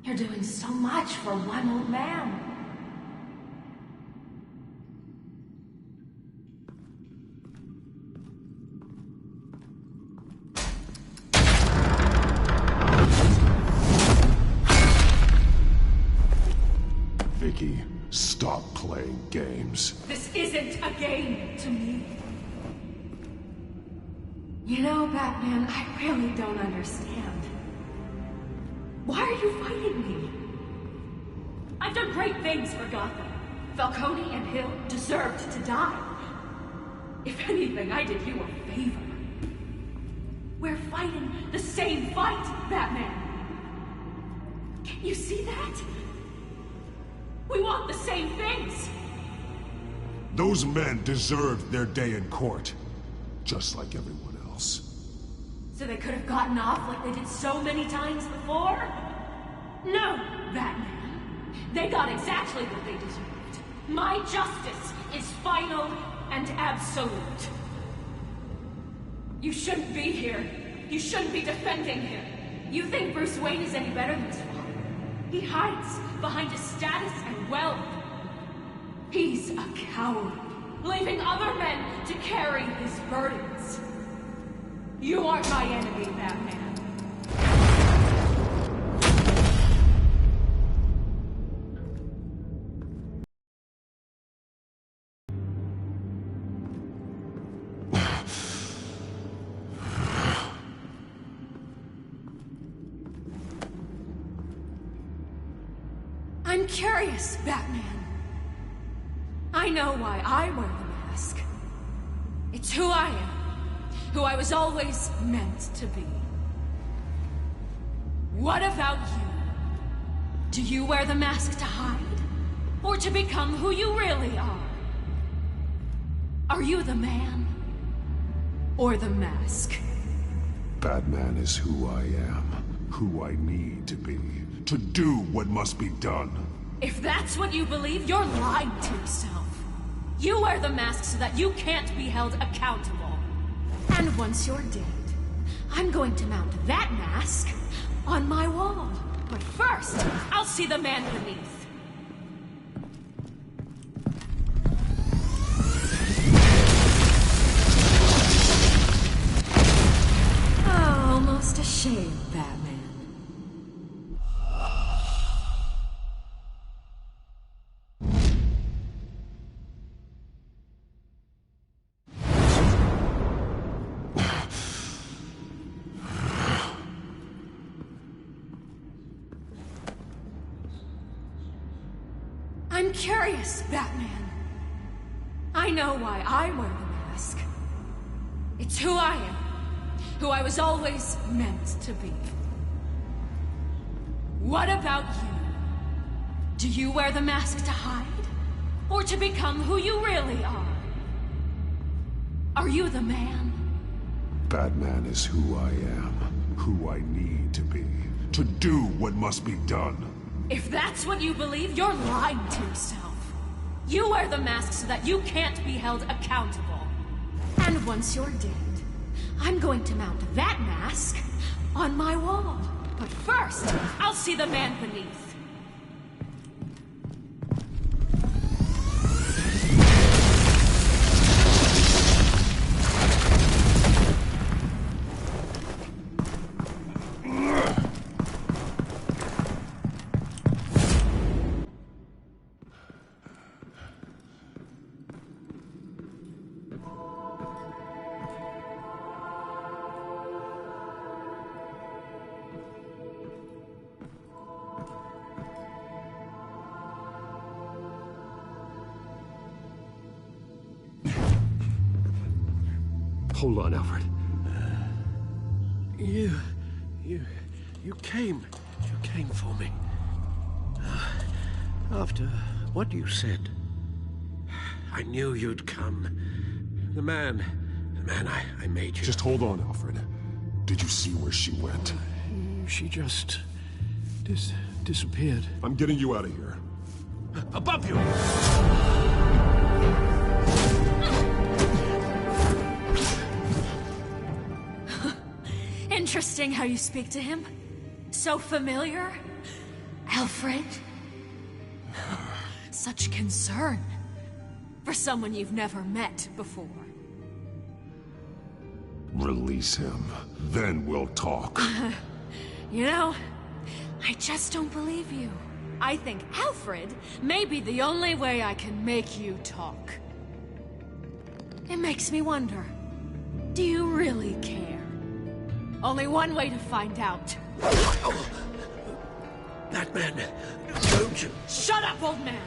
You're doing so much for one old man.
Vicky, stop playing games.
This isn't a game to me. You know, Batman, I really don't understand. Why are you fighting me? I've done great things for Gotham. Falcone and Hill deserved to die. If anything, I did you a favor. We're fighting the same fight, Batman. Can't you see that? We want the same things.
Those men deserved their day in court, just like everyone else.
So they could have gotten off like they did so many times before? No, Batman. They got exactly what they deserved. My justice is final and absolute. You shouldn't be here. You shouldn't be defending him. You think Bruce Wayne is any better than his father? He hides behind his status and wealth. He's a coward, leaving other men to carry his burdens. You aren't my enemy, Batman. I'm curious, Batman. I know why I wear the mask. It's who I am. Who I was always meant to be. What about you? Do you wear the mask to hide? Or to become who you really are? Are you the man? Or the mask?
Batman is who I am, who I need to be, to do what must be done.
If that's what you believe, you're lying to yourself. You wear the mask so that you can't be held accountable. And once you're dead, I'm going to mount that mask on my wall. But first, I'll see the man beneath. Oh, almost a shame, Batman. I'm curious, Batman. I know why I wear the mask. It's who I am. Who I was always meant to be. What about you? Do you wear the mask to hide? Or to become who you really are? Are you the man?
Batman is who I am, who I need to be, to do what must be done.
If that's what you believe, you're lying to yourself. You wear the mask so that you can't be held accountable. And once you're dead, I'm going to mount that mask on my wall. But first, I'll see the man beneath.
Hold on, Alfred. You came for me. After what you said, I knew you'd come. The man I made you.
Just hold on, Alfred. Did you see where she went?
She just... disappeared.
I'm getting you out of here.
Above you!
Interesting how you speak to him. So familiar. Alfred. Such concern. For someone you've never met before.
Release him. Then we'll talk.
You know, I just don't believe you. I think Alfred may be the only way I can make you talk. It makes me wonder, do you really care? Only one way to find out.
Batman, don't you...
Shut up, old man!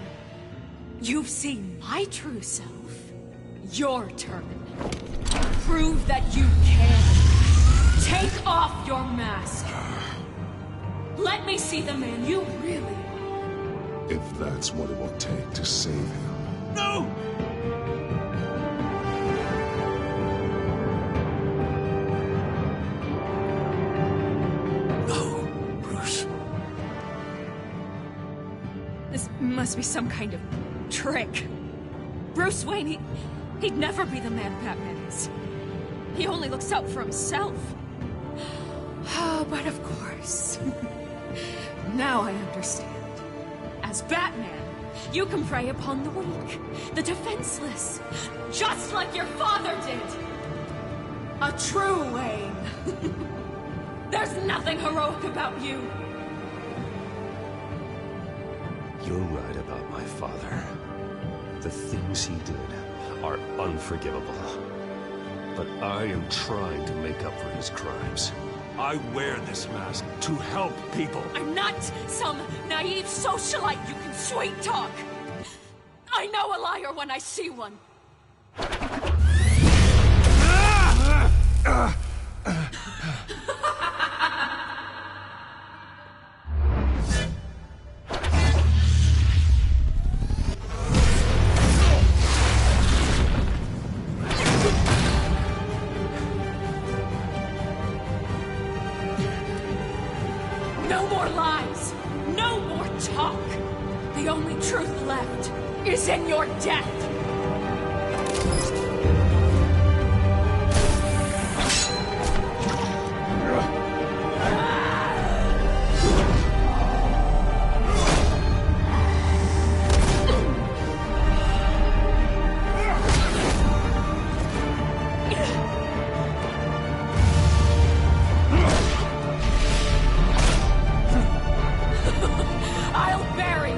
You've seen my true self. Your turn. Prove that you can. Take off your mask. Let me see the man you really are.
If that's what it will take to save him.
No!
No, Bruce.
This must be some kind of trick. Bruce Wayne, he'd never be the man Batman is. He only looks out for himself. Oh, but of course. Now I understand. As Batman, you can prey upon the weak, the defenseless, just like your father did. A true Wayne. There's nothing heroic about you.
You're right about my father. The things he did are unforgivable. But I am trying to make up for his crimes. I wear this mask to help people.
I'm not some naive socialite you can sweet talk. I know a liar when I see one. No more lies! No more talk! The only truth left is in your death! I'll bury you!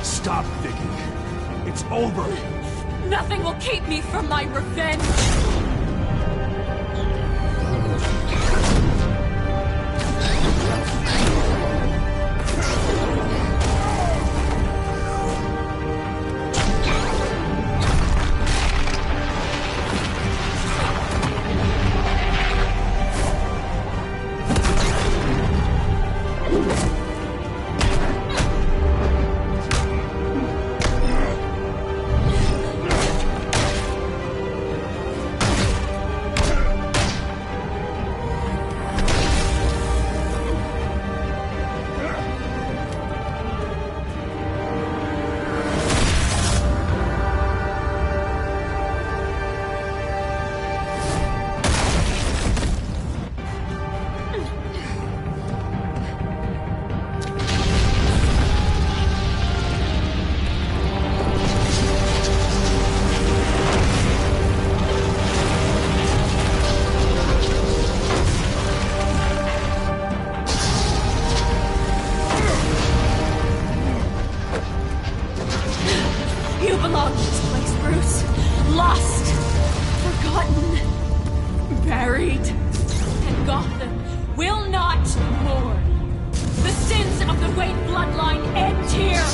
Stop thinking. It's over.
Nothing will keep me from my revenge! belong in this place, Bruce. Lost, forgotten, buried. And Gotham will not mourn. The sins of the Wayne bloodline end here.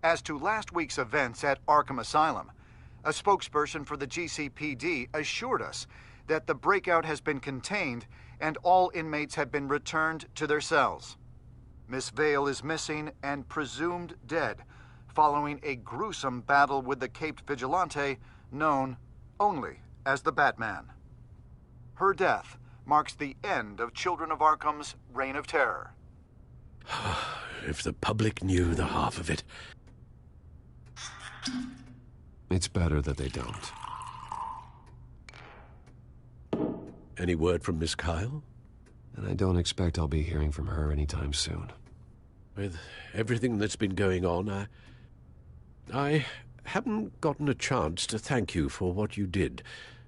As to last week's events at Arkham Asylum, a spokesperson for the GCPD assured us that the breakout has been contained and all inmates have been returned to their cells. Miss Vale is missing and presumed dead, following a gruesome battle with the caped vigilante known only as the Batman. Her death marks the end of Children of Arkham's reign of terror.
If the public knew the half of it.
It's better that they don't.
Any word from Miss Kyle?
And I don't expect I'll be hearing from her anytime soon.
With everything that's been going on, I haven't gotten a chance to thank you for what you did,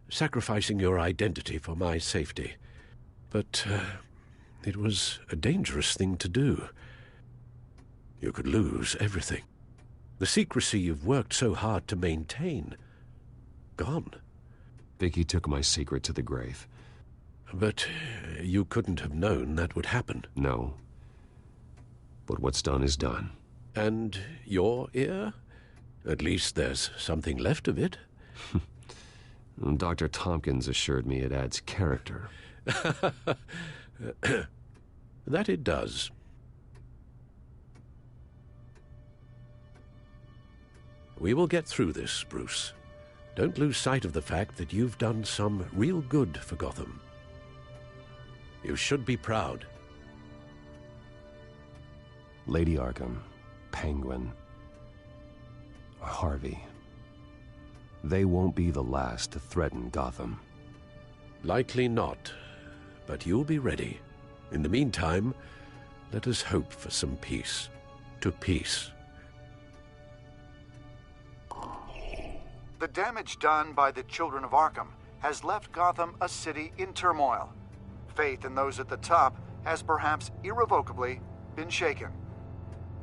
sacrificing your identity for my safety. But it was a dangerous thing to do. You could lose everything. The secrecy you've worked so hard to maintain. Gone.
Vicky took my secret to the grave.
But you couldn't have known that would happen.
No. But what's done is done.
And your ear? At least there's something left of it.
Dr. Tompkins assured me it adds character.
That it does. We will get through this, Bruce. Don't lose sight of the fact that you've done some real good for Gotham. You should be proud.
Lady Arkham, Penguin, Harvey. They won't be the last to threaten Gotham.
Likely not, but you'll be ready. In the meantime, let us hope for some peace. To peace.
The damage done by the Children of Arkham has left Gotham a city in turmoil. Faith in those at the top has perhaps irrevocably been shaken.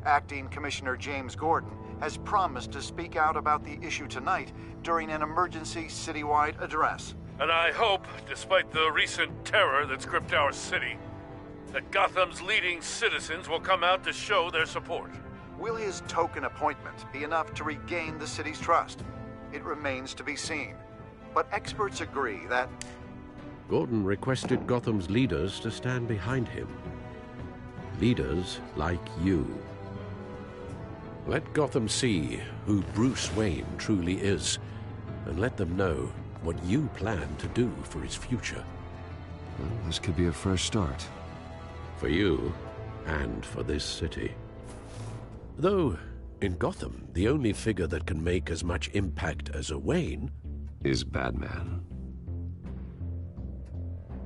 Acting Commissioner James Gordon has promised to speak out about the issue tonight during an emergency citywide address.
And I hope, despite the recent terror that's gripped our city, that Gotham's leading citizens will come out to show their support.
Will his token appointment be enough to regain the city's trust? It remains to be seen. But experts agree that
Gordon requested Gotham's leaders to stand behind him. Leaders like you. Let Gotham see who Bruce Wayne truly is, and let them know what you plan to do for his future.
Well, this could be a fresh start.
For you, and for this city. Though, in Gotham, the only figure that can make as much impact as a Wayne
is Batman.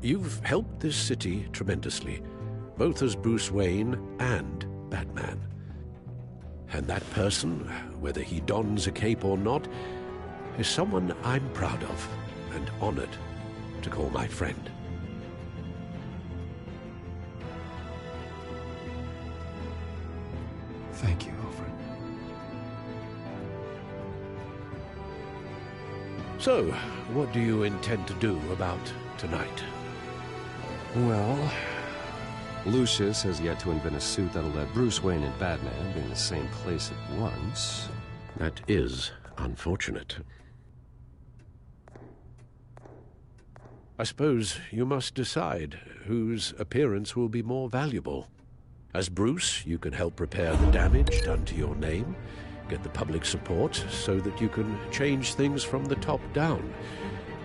You've helped this city tremendously, both as Bruce Wayne and Batman. And that person, whether he dons a cape or not, is someone I'm proud of and honored to call my friend.
Thank you, Alfred.
So, what do you intend to do about tonight?
Well, Lucius has yet to invent a suit that'll let Bruce Wayne and Batman be in the same place at once.
That is unfortunate. I suppose you must decide whose appearance will be more valuable. As Bruce, you can help repair the damage done to your name, get the public support so that you can change things from the top down.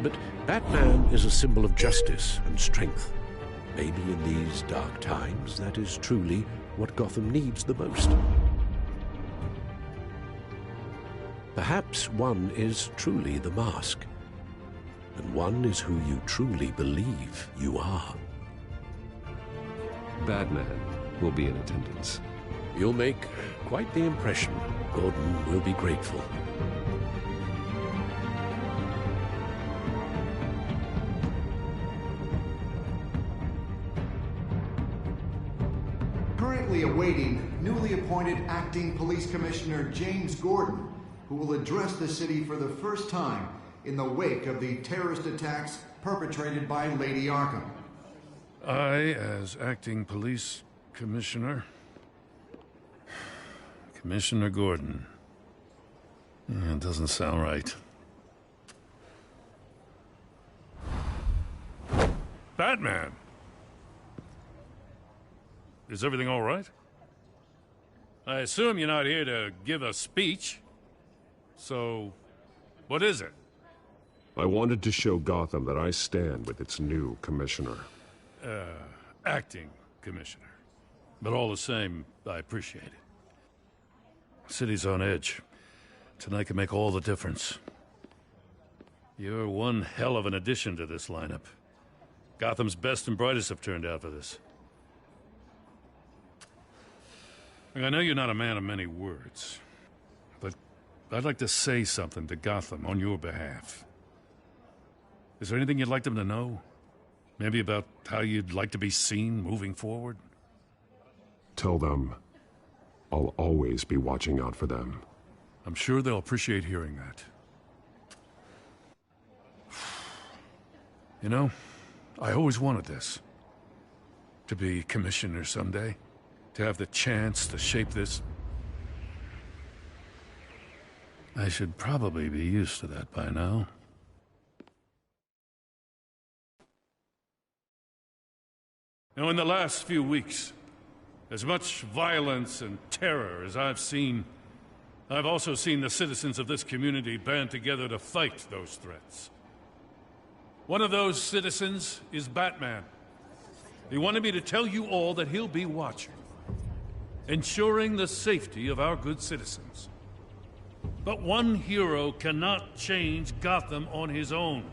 But Batman is a symbol of justice and strength. Maybe in these dark times, that is truly what Gotham needs the most. Perhaps one is truly the Mask, and one is who you truly believe you are.
Batman will be in attendance.
You'll make quite the impression. Gordon will be grateful.
Currently awaiting newly appointed Acting Police Commissioner James Gordon, who will address the city for the first time in the wake of the terrorist attacks perpetrated by Lady Arkham.
I, as Acting Police Commissioner... Commissioner Gordon. It doesn't sound right. Batman! Is everything all right? I assume you're not here to give a speech. So, what is it?
I wanted to show Gotham that I stand with its new commissioner.
Acting commissioner. But all the same, I appreciate it. City's on edge. Tonight can make all the difference. You're one hell of an addition to this lineup. Gotham's best and brightest have turned out for this. I know you're not a man of many words, but I'd like to say something to Gotham on your behalf. Is there anything you'd like them to know? Maybe about how you'd like to be seen moving forward?
Tell them I'll always be watching out for them.
I'm sure they'll appreciate hearing that. You know, I always wanted this. To be commissioner someday. To have the chance to shape this. I should probably be used to that by now. Now, in the last few weeks, as much violence and terror as I've seen, I've also seen the citizens of this community band together to fight those threats. One of those citizens is Batman. He wanted me to tell you all that he'll be watching, ensuring the safety of our good citizens. But one hero cannot change Gotham on his own.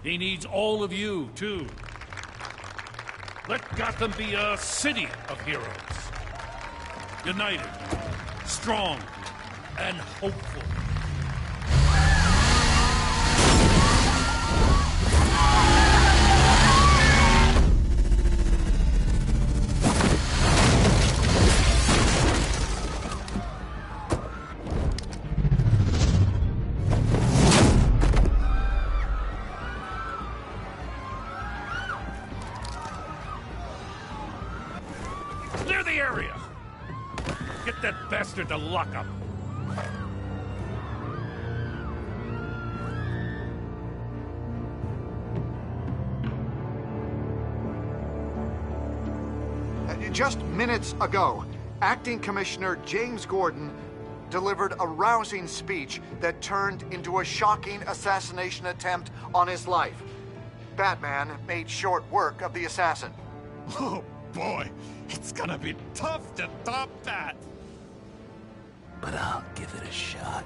He needs all of you, too. Let Gotham be a city of heroes. United, strong, and hopeful. To lock up.
Just minutes ago, Acting Commissioner James Gordon delivered a rousing speech that turned into a shocking assassination attempt on his life. Batman made short work of the assassin.
Oh boy, it's gonna be tough to top that.
But I'll give it a shot.